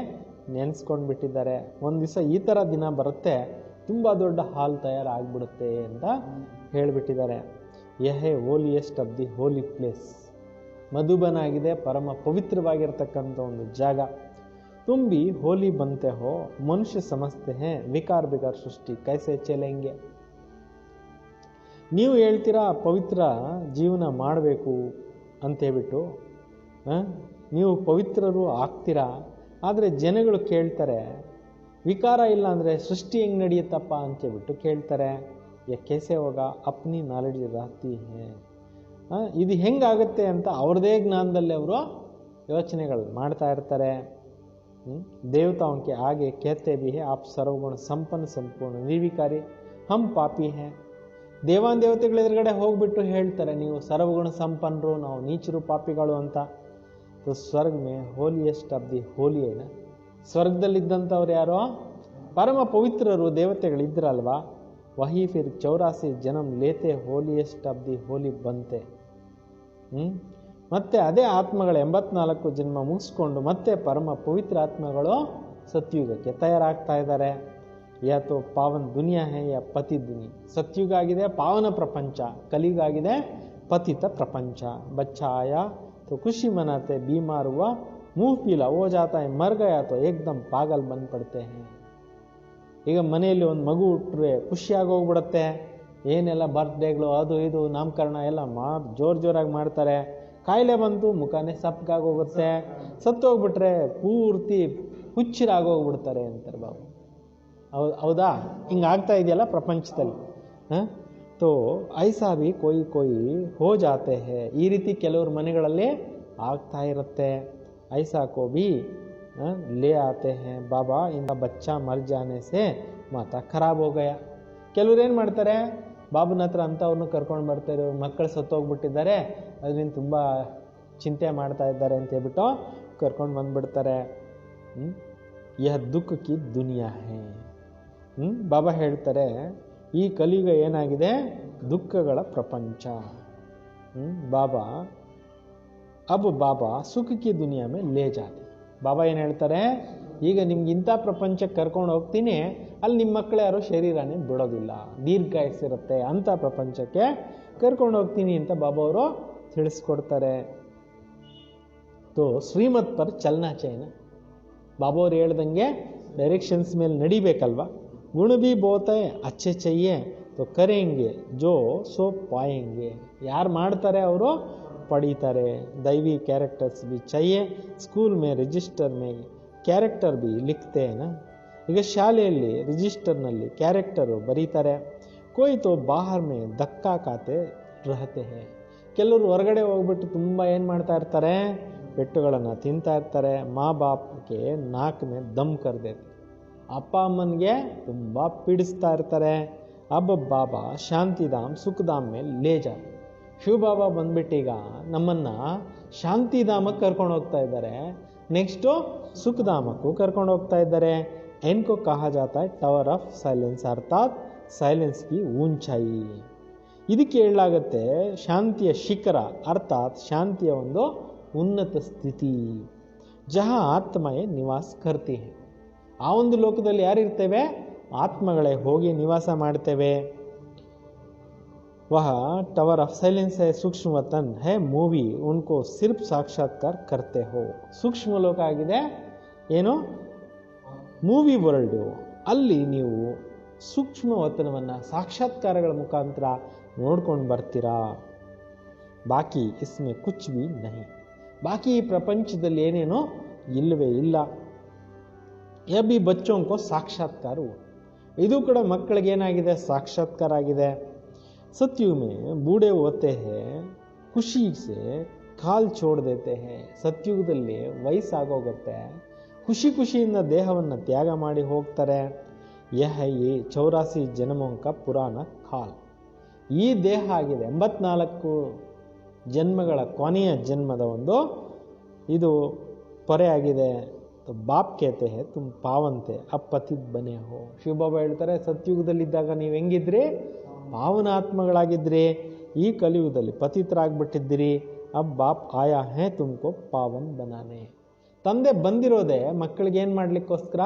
ನೆನೆಸ್ಕೊಂಡು ಬಿಟ್ಟಿದ್ದಾರೆ. ಒಂದು ದಿವಸ ಈ ಥರ ದಿನ ಬರುತ್ತೆ, ತುಂಬ ದೊಡ್ಡ ಹಾಲ್ ತಯಾರಾಗ್ಬಿಡುತ್ತೆ ಅಂತ ಹೇಳಿಬಿಟ್ಟಿದ್ದಾರೆ. ಯಹೇ holiest of the holy place. Madhuban ಆಗಿದೆ, ಪರಮ ಪವಿತ್ರವಾಗಿರ್ತಕ್ಕಂಥ ಒಂದು ಜಾಗ. तुम भी होली बनते हो, मनुष्य समझते हैं विकार बिकार सृष्टि कैसे चलेंगे. ನೀವು ಹೇಳ್ತೀರಾ ಪವಿತ್ರ ಜೀವನ ಮಾಡಬೇಕು ಅಂತೇಳ್ಬಿಟ್ಟು, ನೀವು ಪವಿತ್ರರು ಆಗ್ತೀರಾ. ಆದರೆ ಜನಗಳು ಕೇಳ್ತಾರೆ, ವಿಕಾರ ಇಲ್ಲ ಅಂದರೆ ಸೃಷ್ಟಿ ಹೆಂಗೆ ನಡೆಯುತ್ತಪ್ಪ ಅಂತೇಳ್ಬಿಟ್ಟು ಕೇಳ್ತಾರೆ. कैसे होगा अपनी ನಾಲೆಡ್ಜ್ रहती है. ಇದು ಹೆಂಗಾಗುತ್ತೆ ಅಂತ ಅವ್ರದೇ ಜ್ಞಾನದಲ್ಲಿ ಅವರು ಯೋಚನೆಗಳು ಮಾಡ್ತಾ ಇರ್ತಾರೆ. देवताओं के आगे कहते भी है, आप सर्वगुण संपन्न संपूर्ण निर्विकारी, हम पापी हैं. ದೇವಾನ್ ದೇವತೆಗಳ ಎದುರುಗಡೆ ಹೋಗ್ಬಿಟ್ಟು ಹೇಳ್ತಾರೆ, ನೀವು ಸರ್ವಗುಣ ಸಂಪನ್ನರು, ನಾವು ನೀಚರು ಪಾಪಿಗಳು ಅಂತ. तो स्वर्ग में होलिएस्ट ಆಫ್ ದಿ ಹೋಲಿ ಏನ, ಸ್ವರ್ಗದಲ್ಲಿದ್ದಂಥವ್ರು ಯಾರೋ ಪರಮ ಪವಿತ್ರರು ದೇವತೆಗಳಿದ್ರಲ್ವಾ, वही फिर 84 जन्म लेते ಹೋಲಿಯೆಸ್ಟ್ ಆಫ್ ದಿ ಹೋಲಿ ಬಂತೆ. ಮತ್ತೆ ಅದೇ ಆತ್ಮಗಳು 84 ಜನ್ಮ ಮುಗಿಸ್ಕೊಂಡು ಮತ್ತೆ ಪರಮ ಪವಿತ್ರ ಆತ್ಮಗಳು ಸತ್ಯುಗಕ್ಕೆ ತಯಾರಾಗ್ತಾ ಇದ್ದಾರೆ. ಯಾ ತೋ ಪಾವನ್ ದುನಿಯಾ ಹೇ ಯಾ ಪತಿ ದುನಿ. ಸತ್ಯುಗ ಆಗಿದೆ ಪಾವನ ಪ್ರಪಂಚ, ಕಲಿಯುಗ ಆಗಿದೆ ಪತಿತ ಪ್ರಪಂಚ. ಬಚ್ಚಾ ಆಯಾ तो खुशी मनाते, बीमार हुआ मुंह पीला हो जाता है, मर गया तो एकदम पागल बन पड़ते हैं. ಈಗ ಮನೆಯಲ್ಲಿ ಒಂದು ಮಗು ಹುಟ್ಟರೆ ಖುಷಿಯಾಗಿ ಹೋಗ್ಬಿಡುತ್ತೆ. ಏನೆಲ್ಲ ಬರ್ತ್ಡೇಗಳು ಅದು ಇದು ನಾಮಕರಣ ಎಲ್ಲ ಜೋರಾಗಿ ಮಾಡ್ತಾರೆ. ಕಾಯಿಲೆ ಬಂತು ಮುಖನೇ ಸಪ್ಪಗಾಗಿ ಹೋಗುತ್ತೆ. ಸತ್ತೋಗ್ಬಿಟ್ರೆ ಪೂರ್ತಿ ಹುಚ್ಚರಾಗೋಗ್ಬಿಡ್ತಾರೆ ಅಂತಾರೆ ಬಾಬು. ಹೌದಾ? ಹಿಂಗಾಗ್ತಾ ಇದೆಯಲ್ಲ ಪ್ರಪಂಚದಲ್ಲಿ. तो ऐसा भी कोई हो जाते हैं. ಈ ರೀತಿ ಕೆಲವ್ರ ಮನೆಗಳಲ್ಲಿ ಆಗ್ತಾ ಇರುತ್ತೆ. ऐसा को भी ले आते हैं बाबा, इनका बच्चा मर जाने से माता खराब हो गया. ಕೆಲವ್ರು ಏನು ಮಾಡ್ತಾರೆ, ಬಾಬುನ ಹತ್ರ ಅಂಥವ್ರನ್ನ ಕರ್ಕೊಂಡು ಬರ್ತಾರೆ. ಮಕ್ಕಳು ಸತ್ತೋಗ್ಬಿಟ್ಟಿದ್ದಾರೆ, ಅದರಿಂದ ತುಂಬ ಚಿಂತೆ ಮಾಡ್ತಾ ಇದ್ದಾರೆ ಅಂತ ಹೇಳ್ಬಿಟ್ಟು ಕರ್ಕೊಂಡು ಬಂದ್ಬಿಡ್ತಾರೆ. ಯಹ ದುಃಖ ಕಿ ದುನಿಯಾ ಹೇ. ಬಾಬಾ ಹೇಳ್ತಾರೆ ಈ ಕಲಿಯುಗ ಏನಾಗಿದೆ, ದುಃಖಗಳ ಪ್ರಪಂಚ. ಬಾಬಾ ಅಬ್ ಬಾಬಾ ಸುಖಕ್ಕೆ ದುನಿಯಾ ಮೇ ಲೇ ಜಾತೆ. ಬಾಬಾ ಏನು ಹೇಳ್ತಾರೆ, ಈಗ ನಿಮ್ಗೆ ಇಂಥ ಪ್ರಪಂಚಕ್ಕೆ ಕರ್ಕೊಂಡು ಹೋಗ್ತೀನಿ, ಅಲ್ಲಿ ನಿಮ್ಮ ಮಕ್ಕಳು ಯಾರೋ ಶರೀರನೇ ಬಿಡೋದಿಲ್ಲ, ದೀರ್ಘಾಯಸ್ಸಿರುತ್ತೆ, ಅಂಥ ಪ್ರಪಂಚಕ್ಕೆ ಕರ್ಕೊಂಡು ಹೋಗ್ತೀನಿ ಅಂತ ಬಾಬಾ ಅವರು ತಿಳಿಸ್ಕೊಡ್ತಾರೆ. ತೋ ಶ್ರೀಮತ್ ಪರ್ ಚಲನಾ ಚೈನ. ಬಾಬಾ ಅವ್ರು ಹೇಳ್ದಂಗೆ ಡೈರೆಕ್ಷನ್ಸ್ ಮೇಲೆ ನಡಿಬೇಕಲ್ವಾ. गुण भी बहुत है, अच्छे चाहिए तो करेंगे, जो सो पाएंगे. ಯಾರು ಮಾಡ್ತಾರೆ ಅವರು ಪಡೀತಾರೆ. दैवी कैरेक्टर्स भी चाहिए, स्कूल में रजिस्टर में कैरेक्टर भी लिखते हैं ना. ಈಗ ಶಾಲೆಯಲ್ಲಿ ರಿಜಿಸ್ಟರ್ನಲ್ಲಿ ಕ್ಯಾರೆಕ್ಟರು ಬರೀತಾರೆ. कोई तो बाहर में धक्का खाते रहते हैं. ಕೆಲವರು ಹೊರಗಡೆ ಹೋಗ್ಬಿಟ್ಟು ತುಂಬ ಏನು ಮಾಡ್ತಾ ಇರ್ತಾರೆ, ಪೆಟ್ಟುಗಳನ್ನು ತಿಂತಾ ಇರ್ತಾರೆ. ಮಾ ಬಾಪ್ಗೆ ನಾಕ್ ಮೇ ದಮ್ ಕರ್ ದೇತೆ. ಅಪ್ಪ ಅಮ್ಮನಿಗೆ ತುಂಬ ಪೀಡಿಸ್ತಾ ಇರ್ತಾರೆ. ಅಬ್ಬ ಬಾಬಾ ಶಾಂತಿಧಾಮ್ ಸುಖಧಾಮ್ ಮೇಲೆ ಲೇ ಜಾತೆ. ಶಿವ ಬಾಬಾ ಬಂದ್ಬಿಟ್ಟೀಗ ನಮ್ಮನ್ನು ಶಾಂತಿಧಾಮಕ್ಕೆ ಕರ್ಕೊಂಡು ಹೋಗ್ತಾ ಇದ್ದಾರೆ, ನೆಕ್ಸ್ಟು ಸುಖಧಾಮಕ್ಕೂ ಕರ್ಕೊಂಡು ಹೋಗ್ತಾ ಇದ್ದಾರೆ. ಎನ್ಕೋ ಕಹಾ ಜಾತ ಟವರ್ ಆಫ್ ಸೈಲೆನ್ಸ್, ಅರ್ಥಾತ್ ಸೈಲೆನ್ಸ್ ಕಿ ಊಂಚಾಯಿ. ಇದಕ್ಕೆ ಹೇಳಲಾಗತ್ತೆ ಶಾಂತಿಯ ಶಿಖರ, ಅರ್ಥಾತ್ ಶಾಂತಿಯ ಒಂದು ಉನ್ನತ ಸ್ಥಿತಿ. ಜಹಾ ಆತ್ಮಯೇ ನಿವಾಸ ಕರ್ತಿ ಹೈ. ಆ ಒಂದು ಲೋಕದಲ್ಲಿ ಯಾರಿರ್ತೇವೆ, ಆತ್ಮಗಳೇ ಹೋಗಿ ನಿವಾಸ ಮಾಡ್ತೇವೆ. ವಹ ಟವರ್ ಆಫ್ ಸೈಲೆನ್ಸ್ ಹೈ, ಸೂಕ್ಷ್ಮ ವತನ್ ಹೈ ಮೂವಿ, ಉನ್ಕೋ ಸಿರ್ಫ್ ಸಾಕ್ಷಾತ್ಕಾರ ಕರ್ತೆ ಹೋ. ಸೂಕ್ಷ್ಮ ಲೋಕ ಆಗಿದೆ ಏನು, ಮೂವಿ ವರ್ಲ್ಡು. ಅಲ್ಲಿ ನೀವು ಸೂಕ್ಷ್ಮ ವತನವನ್ನು ಸಾಕ್ಷಾತ್ಕಾರಗಳ ಮುಖಾಂತರ ನೋಡ್ಕೊಂಡು ಬರ್ತೀರಾ. ಬಾಕಿ ಇಸ್ಮೆ ಕುಚ್ ಬಿ ನಹಿ. ಬಾಕಿ ಈ ಪ್ರಪಂಚದಲ್ಲಿ ಏನೇನೋ ಇಲ್ಲವೇ ಇಲ್ಲ. यह भी बच्चों को साक्षात्कार हुआ. ಇದು ಕೂಡ ಮಕ್ಕಳಿಗೆ ಏನಾಗಿದೆ, ಸಾಕ್ಷಾತ್ಕಾರ ಆಗಿದೆ. सत्युग में बूढ़े होते हैं, ಖುಷಿ से ಕಾಲ್ छोड़ देते हैं. ಸತ್ಯುಗದಲ್ಲಿ ವಯಸ್ಸಾಗೋಗುತ್ತೆ, ಖುಷಿಯಿಂದ ದೇಹವನ್ನು ತ್ಯಾಗ ಮಾಡಿ ಹೋಗ್ತಾರೆ. ಯಹ ಈ 84 ಜನ್ಮೋं का ಪುರಾಣ ಕಾಲ್. ಈ ದೇಹ ಆಗಿದೆ 84 ಜನ್ಮಗಳ ಕೊನೆಯ ಜನ್ಮದ ಒಂದು ಇದು ಪೊರೆ ಆಗಿದೆ. तो बाप कहते हैं तुम पावन थे अब पतित बने हो. ಶಿವ ಬಾಬಾ ಹೇಳ್ತಾರೆ, ಸತ್ಯುಗದಲ್ಲಿದ್ದಾಗ ನೀವು ಹೆಂಗಿದ್ರಿ, ಪಾವನ ಆತ್ಮಗಳಾಗಿದ್ರಿ, ಈ ಕಲಿಯುಗದಲ್ಲಿ ಪತಿತರಾಗ್ಬಿಟ್ಟಿದ್ದೀರಿ. ಅಬ್ ಬಾಪ್ ಆಯಾ ಹೇ ತುಮ್ಕೋ ಪಾವನ್ ಬನಾನೆ. ತಂದೆ ಬಂದಿರೋದೇ ಮಕ್ಕಳಿಗೆ ಏನು ಮಾಡಲಿಕ್ಕೋಸ್ಕರ,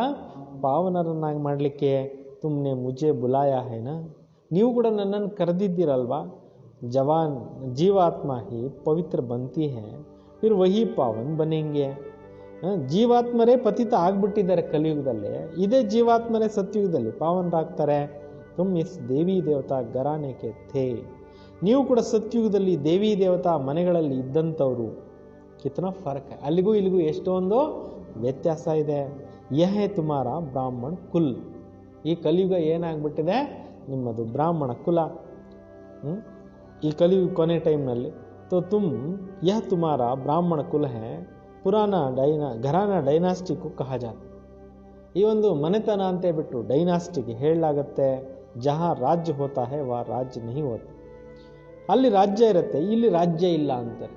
ಪಾವನರನ್ನಾಗಿ ಮಾಡಲಿಕ್ಕೆ. ತುಮ್ನೆ ಮುಜೆ ಬುಲಾಯಾ ಹೇನಾ, ನೀವು ಕೂಡ ನನ್ನನ್ನು ಕರೆದಿದ್ದೀರಲ್ವಾ. ಜವಾನ್ ಜೀವಾತ್ಮ ಹಿ ಪವಿತ್ರ ಬಂತಿ ಹೇ, ಫಿರ್ ವಹಿ ಪಾವನ್ ಬನೆಂಗೆ. ಜೀವಾತ್ಮರೇ ಪತಿತ ಆಗ್ಬಿಟ್ಟಿದ್ದಾರೆ ಕಲಿಯುಗದಲ್ಲಿ, ಇದೇ ಜೀವಾತ್ಮರೇ ಸತ್ಯುಗದಲ್ಲಿ ಪಾವನರಾಗ್ತಾರೆ. ತುಮ್ ಇಸ್ ದೇವಿ ದೇವತಾ ಗರಾನೆಗೆ ಥೇ. ನೀವು ಕೂಡ ಸತ್ಯುಗದಲ್ಲಿ ದೇವಿ ದೇವತಾ ಮನೆಗಳಲ್ಲಿ ಇದ್ದಂಥವ್ರು. ಕಿತನಾ ಫರ್ಕ್ ಹೈ, ಅಲ್ಲಿಗೂ ಇಲ್ಲಿಗೂ ಎಷ್ಟೊಂದು ವ್ಯತ್ಯಾಸ ಇದೆ. ಯಹೇ ತುಮಾರ ಬ್ರಾಹ್ಮಣ ಕುಲ್. ಈ ಕಲಿಯುಗ ಏನಾಗ್ಬಿಟ್ಟಿದೆ, ನಿಮ್ಮದು ಬ್ರಾಹ್ಮಣ ಕುಲ. ಈ ಕಲಿಯುಗ ಕೊನೆ ಟೈಮ್ನಲ್ಲಿ तो तुम यह तुम्हारा ब्राह्मण कुल है, पुराना घराना ಡೈನಾಸ್ಟಿ को कहा जाता. ಈ ಒಂದು ಮನೆತನ ಅಂತ ಹೇಳ್ಬಿಟ್ಟು ಡೈನಾಸ್ಟಿಗೆ ಹೇಳಲಾಗತ್ತೆ. ಜಹಾ ರಾಜ್ಯ ಹೋತಾ ಹೈ ವಾ ರಾಜ್ಯ ನಹಿ ಹೋತಾ. ಅಲ್ಲಿ ರಾಜ್ಯ ಇರುತ್ತೆ, ಇಲ್ಲಿ ರಾಜ್ಯ ಇಲ್ಲ ಅಂತಾರೆ.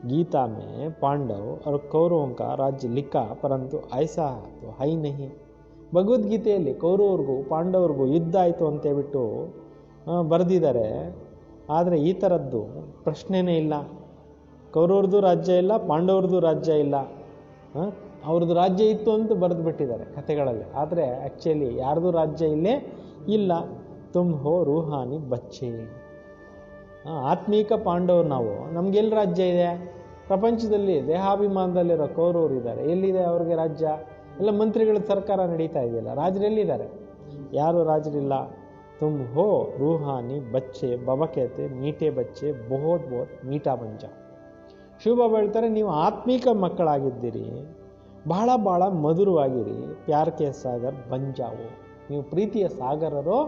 गीता में पांडव और कौरवों का राज्य लिखा, परंतु ऐसा तो है ही नहीं. ಭಗವದ್ಗೀತೆಯಲ್ಲಿ ಕೌರವರಿಗೂ ಪಾಂಡವರಿಗೂ ಯುದ್ಧ ಆಯಿತು ಅಂತೇಳ್ಬಿಟ್ಟು ಬರೆದಿದ್ದಾರೆ. ಆದರೆ ಈ ಥರದ್ದು ಪ್ರಶ್ನೆನೇ ಇಲ್ಲ. ಕೌರವ್ರದ್ದು ರಾಜ್ಯ ಇಲ್ಲ, ಪಾಂಡವ್ರದ್ದು ರಾಜ್ಯ ಇಲ್ಲ, ಅವ್ರದ್ದು ರಾಜ್ಯ ಇತ್ತು ಅಂತ ಬರೆದು ಬಿಟ್ಟಿದ್ದಾರೆ ಕಥೆಗಳಲ್ಲಿ. ಆದರೆ ಆ್ಯಕ್ಚುಲಿ ಯಾರ್ದು ರಾಜ್ಯ ಇಲ್ಲೇ ಇಲ್ಲ. ತುಮ್ ಹೋ ರೂಹಾನಿ ಬಚ್ಚೆ. ಆತ್ಮೀಕ ಪಾಂಡವರು ನಾವು, ನಮಗೆಲ್ಲಿ ರಾಜ್ಯ ಇದೆ? ಪ್ರಪಂಚದಲ್ಲಿ ದೇಹಾಭಿಮಾನದಲ್ಲಿರೋ ಕೌರವರು ಇದ್ದಾರೆ, ಎಲ್ಲಿದೆ ಅವ್ರಿಗೆ ರಾಜ್ಯ? ಎಲ್ಲ ಮಂತ್ರಿಗಳ ಸರ್ಕಾರ ನಡೀತಾ ಇದೆಯಲ್ಲ, ರಾಜರೆಲ್ಲಿದ್ದಾರೆ? ಯಾರು ರಾಜರಿಲ್ಲ. ತುಮ್ ಹೋ ರೂಹಾನಿ ಬಚ್ಚೆ ಬಬಕೇತೆ ಮೀಟೆ ಬಚ್ಚೆ ಬಹುತ್ ಮೀಠಾ ಬಂಜ. ಶಿವಬಾಬಾ ಹೇಳ್ತಾರೆ, ನೀವು ಆತ್ಮೀಕ ಮಕ್ಕಳಾಗಿದ್ದೀರಿ, ಬಹಳ ಬಹಳ ಮಧುರವಾಗಿರಿ. ಪ್ಯಾರ್ ಕೆ ಸಾಗರ್ ಬಂಜಾವು, ನೀವು ಪ್ರೀತಿಯ ಸಾಗರರು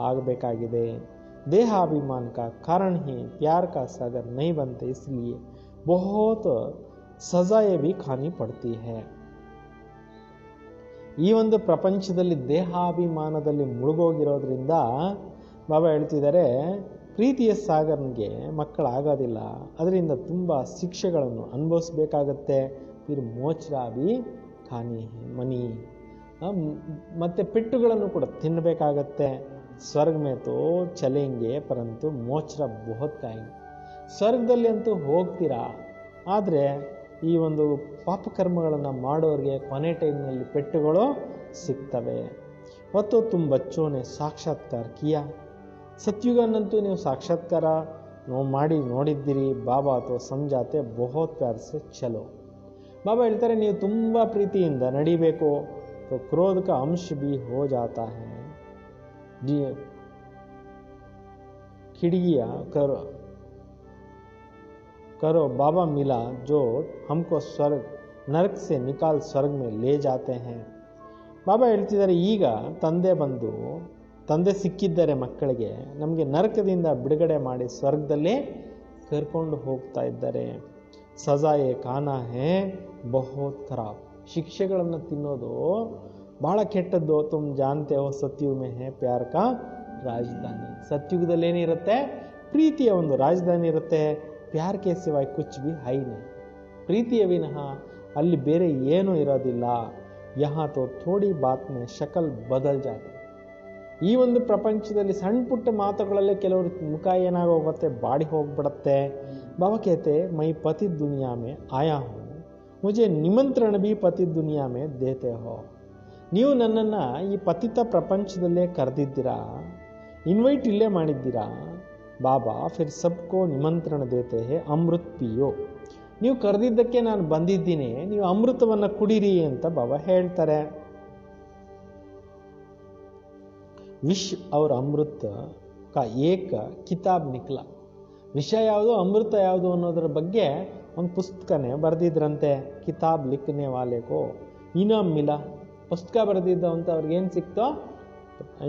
ಆಗಬೇಕಾಗಿದೆ. ದೇಹಾಭಿಮಾನ का कारण ही प्यार का सागर नहीं बनते, इसलिए बहुत सजाएं भी खानी पड़ती है. ಈ ಒಂದು ಪ್ರಪಂಚದಲ್ಲಿ ದೇಹಾಭಿಮಾನದಲ್ಲಿ ಮುಳುಗೋಗಿರೋದ್ರಿಂದ ಬಾಬಾ ಹೇಳ್ತಿದ್ದಾರೆ, ಪ್ರೀತಿಯ ಸಾಗರ್ನಿಗೆ ಮಕ್ಕಳಾಗೋದಿಲ್ಲ, ಅದರಿಂದ ತುಂಬ ಶಿಕ್ಷೆಗಳನ್ನು ಅನುಭವಿಸ್ಬೇಕಾಗತ್ತೆ. ಫಿರ್ ಮೋಚ್ರಾ ಭಿ ಖಾನಿ ಮನಿ, ಮತ್ತು ಪೆಟ್ಟುಗಳನ್ನು ಕೂಡ ತಿನ್ನಬೇಕಾಗತ್ತೆ. ಸ್ವರ್ಗ ಮೇ ತೋ ಚಲೆಂಗೆ ಪರಂತು ಮೋಚ್ರಾ ಬಹುತ್ ಖಾಯೆಂಗೆ. ಸ್ವರ್ಗದಲ್ಲಿ ಅಂತೂ ಹೋಗ್ತೀರಾ, ಆದರೆ ಈ ಒಂದು ಪಾಪಕರ್ಮಗಳನ್ನು ಮಾಡೋರಿಗೆ ಕೊನೆ ಟೈಮ್ನಲ್ಲಿ ಪೆಟ್ಟುಗಳು ಸಿಗ್ತವೆ. ಮತ್ತು ತುಮ್ ಬಚ್ಚೋನೆ ಸಾಕ್ಷಾತ್ಕಾರ ಕಿಯಾ, ಸತ್ಯುಗನಂತೂ ನೀವು ಸಾಕ್ಷಾತ್ಕಾರ ನೋಡಿದ್ದೀರಿ. ಬಾಬಾ ತೋ ಸಮಜಾತೆ ಬಹುತ್ ಪ್ಯಾರ್ ಸೆ ಚಲೋ. ಬಾಬಾ ಹೇಳ್ತಾರೆ, ನೀವು ತುಂಬ ಪ್ರೀತಿಯಿಂದ ನಡಿಬೇಕು. तो क्रोध का अंश भी हो जाता है. खिड़कियाँ करो बाबा मिला जो हमको स्वर्ग नरक से निकाल स्वर्ग में ले जाते हैं. ಬಾಬಾ ಹೇಳ್ತಿದ್ದಾರೆ, ಈಗ ತಂದೆ ಸಿಕ್ಕಿದ್ದಾರೆ ಮಕ್ಕಳಿಗೆ, ನಮಗೆ ನರಕದಿಂದ ಬಿಡುಗಡೆ ಮಾಡಿ ಸ್ವರ್ಗದಲ್ಲೇ ಕರ್ಕೊಂಡು ಹೋಗ್ತಾ ಇದ್ದಾರೆ. ಸಜಾಯೆ ಖಾನಾ ಹೇ ಬಹುತ್ ಖರಾಬ್, ಶಿಕ್ಷೆಗಳನ್ನು ತಿನ್ನೋದು ಬಹಳ ಕೆಟ್ಟದ್ದು. ತುಮ್ ಜಾನ್ತೆ ಹೋ ಸತ್ಯುಗ್ ಮೇ ಹೇ ಪ್ಯಾರ್ ಕಾ ರಾಜಧಾನಿ. ಸತ್ಯುಗದಲ್ಲಿ ಏನಿರುತ್ತೆ? ಪ್ರೀತಿಯ ಒಂದು ರಾಜಧಾನಿ ಇರುತ್ತೆ. ಪ್ಯಾರ್ ಕೆ ಸಿವಾಯ್ ಕುಚ್ ಭಿ ಹೈ ನಹೀ, ಪ್ರೀತಿಯ ವಿನಃ ಅಲ್ಲಿ ಬೇರೆ ಏನೂ ಇರೋದಿಲ್ಲ. ಯಹಾ ತೋ ಥೋಡಿ ಬಾತ್ ಮೇ ಶಕಲ್ ಬದಲ್ ಜಾತೆ. ಈ ಒಂದು ಪ್ರಪಂಚದಲ್ಲಿ ಸಣ್ಣ ಪುಟ್ಟ ಮಾತುಗಳಲ್ಲೇ ಕೆಲವರು ಮುಖ ಏನಾಗೋಗುತ್ತೆ, ಬಾಡಿ ಹೋಗ್ಬಿಡತ್ತೆ. ಬಾಬಾ ಕೇತೆ ಮೈ ಪತಿ ದುನಿಯಾ ಮೇ ಆಯಾ ಹೂँ, ಮುಜೆ ನಿಮಂತ್ರಣ ಭಿ ಪತಿ ದುನಿಯಾ ಮೇ ದೇತೆ ಹೋ. ನೀವು ನನ್ನನ್ನು ಈ ಪತಿತ ಪ್ರಪಂಚದಲ್ಲೇ ಕರೆದಿದ್ದೀರಾ, ಇನ್ವೈಟ್ ಇಲ್ಲೇ ಮಾಡಿದ್ದೀರಾ. ಬಾಬಾ ಫಿರ್ ಸಬ್ಕೋ ನಿಮಂತ್ರಣ ದೇತೆ ಹೇ ಅಮೃತ್ ಪಿಯೋ. ನೀವು ಕರೆದಿದ್ದಕ್ಕೆ ನಾನು ಬಂದಿದ್ದೀನಿ, ನೀವು ಅಮೃತವನ್ನು ಕುಡೀರಿ ಅಂತ ಬಾಬಾ ಹೇಳ್ತಾರೆ. ವಿಶ್ ಅವ್ರ ಅಮೃತ ಕಾ ಏಕ ಕಿತಾಬ್ ನಿಕ್ಲಾ. ವಿಷ ಯಾವುದು, ಅಮೃತ ಯಾವುದು ಅನ್ನೋದ್ರ ಬಗ್ಗೆ ಒಂದು ಪುಸ್ತಕನೇ ಬರೆದಿದ್ರಂತೆ. ಕಿತಾಬ್ ಲಿಖನೆ ವಾಲೆಕೋ ಇನಾಮ್ ಮಿಲಾ. ಪುಸ್ತಕ ಬರೆದಿದ್ದಂತ ಅವ್ರಿಗೇನು ಸಿಕ್ತೋ,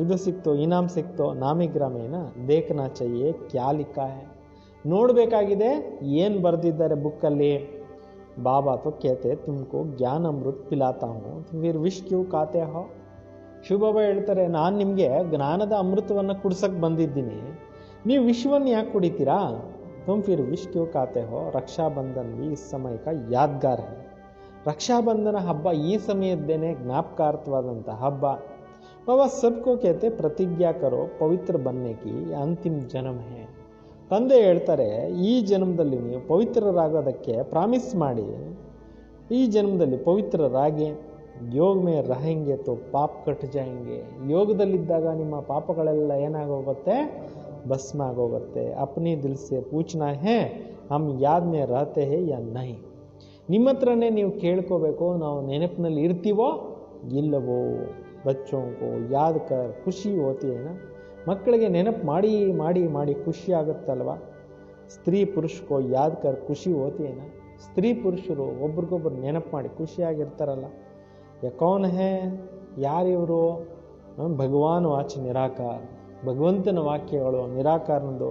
ಇದು ಸಿಕ್ತೋ, ಇನಾಮ್ ಸಿಕ್ತೋ. ನಾಮಿಗ್ರಾಮೇನ ದೇಖನಾ ಚಹಿಯೆ ಕ್ಯಾ ಲಿಖಾ ಹೈ, ನೋಡಬೇಕಾಗಿದೆ ಏನು ಬರೆದಿದ್ದಾರೆ ಬುಕ್ಕಲ್ಲಿ. ಬಾಬಾ ತೋ ಕೇತೆ ತುಮಕೋ ಜ್ಞಾನ ಅಮೃತ್ ಪಿಲಾತಾ ಹೂँ, ಫಿರ್ ವಿಷ್ ಕ್ಯೂ ಖಾತೆ ಹೋ. ಶಿವಬಾಬಾ ಹೇಳ್ತಾರೆ, ನಾನು ನಿಮಗೆ ಜ್ಞಾನದ ಅಮೃತವನ್ನು ಕುಡ್ಸಕ್ಕೆ ಬಂದಿದ್ದೀನಿ, ನೀವು ವಿಶ್ವವನ್ನು ಯಾಕೆ ಕುಡಿತೀರಾ? ತುಮ್ ಫಿರ್ ವಿಷ್ ಕ್ಯೂ ಖಾತೆ ಹೋ. ರಕ್ಷಾಬಂಧನ್ ಭಿ ಇಸ್ ಸಮಯ ಕಾ ಯಾದ್ಗಾರ್ ಹೈ. ರಕ್ಷಾಬಂಧನ ಹಬ್ಬ ಈ ಸಮಯದ್ದೇನೆ ಜ್ಞಾಪಕಾರ್ಥವಾದಂಥ ಹಬ್ಬ. ಬಾಬಾ ಸಬ್ಕೋ ಕೇತೆ ಪ್ರತಿಜ್ಞಾ ಕರೋ ಪವಿತ್ರ ಬನ್ನೆ ಕಿ ಅಂತಿಮ ಜನ್ಮ ಹೇ. ತಂದೆ ಹೇಳ್ತಾರೆ, ಈ ಜನ್ಮದಲ್ಲಿ ನೀವು ಪವಿತ್ರರಾಗೋದಕ್ಕೆ ಪ್ರಾಮಿಸ್ ಮಾಡಿ, ಈ ಜನ್ಮದಲ್ಲಿ ಪವಿತ್ರರಾಗಿ. ಯೋಗ ಮೇ ರಹೆಂಗೆ ತೋ ಪಾಪ ಕಟ್ ಜಾಯಂಗೆ. ಯೋಗದಲ್ಲಿದ್ದಾಗ ನಿಮ್ಮ ಪಾಪಗಳೆಲ್ಲ ಏನಾಗೋಗುತ್ತೆ? ಭಸ್ಮ ಆಗೋಗುತ್ತೆ. ಅಪ್ನಿ ದಿಲ್ ಸೆ ಪೂಚ್ನಾ ಹೇ ಹಮ್ ಯಾದ್ ಮೇ ರಹತೆ ಹೇ ಯಾ ನಹಿ. ನಿಮ್ಮ ಹತ್ರನೇ ನೀವು ಕೇಳ್ಕೋಬೇಕು, ನಾವು ನೆನಪಿನಲ್ಲಿ ಇರ್ತೀವೋ ಇಲ್ಲವೋ. ಬಚ್ಚೋಂಕೋ ಯಾದ್ ಕರ್ ಖುಷಿ ಹೋತಿ ಏನ. ಮಕ್ಕಳಿಗೆ ನೆನಪು ಮಾಡಿ ಮಾಡಿ ಮಾಡಿ ಖುಷಿ ಆಗುತ್ತಲ್ವ. ಸ್ತ್ರೀ ಪುರುಷಕೋ ಯಾದ್ ಕರ್ ಖುಷಿ ಹೋತಿ ಏನ. ಸ್ತ್ರೀ ಪುರುಷರು ಒಬ್ರಿಗೊಬ್ರು ನೆನಪು ಮಾಡಿ ಖುಷಿಯಾಗಿರ್ತಾರಲ್ಲ. ಕೌನ್ ಹೇ, ಯಾರಿವರು? ಭಗವಾನ್ ವಾಚ್ ನಿರಾಕಾರ, ಭಗವಂತನ ವಾಕ್ಯಗಳು ನಿರಾಕಾರನದು.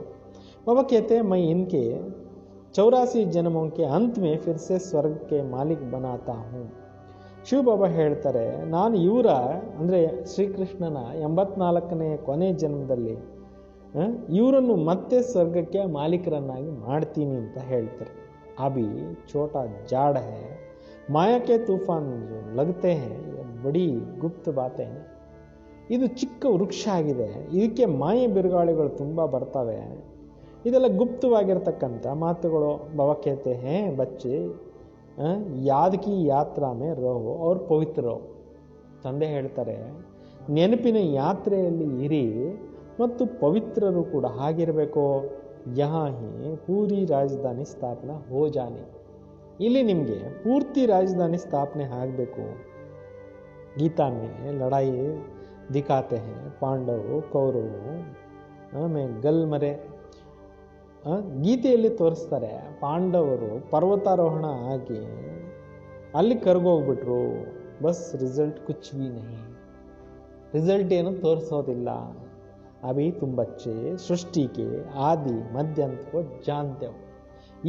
ಬಾಬಾ ಕೇತೆ ಮೈ ಇನ್ಕೆ 84 ಜನ್ಮೋं के अंत में फिर से स्वर्ग के मालिक बनाता हूँ. ಶಿವಬಾಬಾ ಹೇಳ್ತಾರೆ, ನಾನು ಇವರ ಅಂದರೆ ಶ್ರೀಕೃಷ್ಣನ 84ನೇ ಕೊನೆ ಜನ್ಮದಲ್ಲಿ ಇವರನ್ನು ಮತ್ತೆ ಸ್ವರ್ಗಕ್ಕೆ ಮಾಲೀಕರನ್ನಾಗಿ ಮಾಡ್ತೀನಿ ಅಂತ ಹೇಳ್ತಾರೆ. ಅಭಿ ಛೋಟಾ ಜಾಡ್ ಹೇ ಮಾಯಾ ಕೆ ತೂಫಾನ್ जो लगते हैं ಬಡಿ ಗುಪ್ತ ಬಾತೆ ಇದು ಚಿಕ್ಕ ವೃಕ್ಷ ಆಗಿದೆ, ಇದಕ್ಕೆ ಮಾಯೆ ಬಿರುಗಾಳಿಗಳು ತುಂಬ ಬರ್ತವೆ. ಇದೆಲ್ಲ ಗುಪ್ತವಾಗಿರ್ತಕ್ಕಂಥ ಮಾತುಗಳು. ಭವಕೇತೆ ಹೇ ಬಚ್ಚೆ ಯಾದ್ ಕಿ ಯಾತ್ರಾ ಮೇ ರಹೋ ಅವ್ರ ಪವಿತ್ರ ರಹೋ. ತಂದೆ ಹೇಳ್ತಾರೆ, ನೆನಪಿನ ಯಾತ್ರೆಯಲ್ಲಿ ಇರಿ ಮತ್ತು ಪವಿತ್ರರು ಕೂಡ ಆಗಿರಬೇಕು. ಯಹಾ ಹಿ ಪೂರಿ ರಾಜಧಾನಿ ಸ್ಥಾಪನಾ ಹೋ ಜಾನಿ. ಇಲ್ಲಿ ನಿಮಗೆ ಪೂರ್ತಿ ರಾಜಧಾನಿ ಸ್ಥಾಪನೆ ಆಗಬೇಕು. ಗೀತಾ ಮೇ ಲಡಾಯಿ ದಿಖಾತೆ ಹೇ ಪಾಂಡವರು ಕೌರವರು ಆಮೇಲೆ ಗಲ್ಮರೆ. ಗೀತೆಯಲ್ಲಿ ತೋರಿಸ್ತಾರೆ, ಪಾಂಡವರು ಪರ್ವತಾರೋಹಣ ಆಗಿ ಅಲ್ಲಿ ಕರ್ಗೋಗ್ಬಿಟ್ರು. ಬಸ್ ರಿಸಲ್ಟ್ ಕುಚ್ ಭಿ ನಹಿ, ರಿಸಲ್ಟ್ ಏನು ತೋರಿಸೋದಿಲ್ಲ. ಅಭಿ ತುಮ್ ಬಚ್ಚೆ ಸೃಷ್ಟಿಗೆ ಆದಿ ಮಧ್ಯಂತವೋ ಜಾನ್ತೇವ್.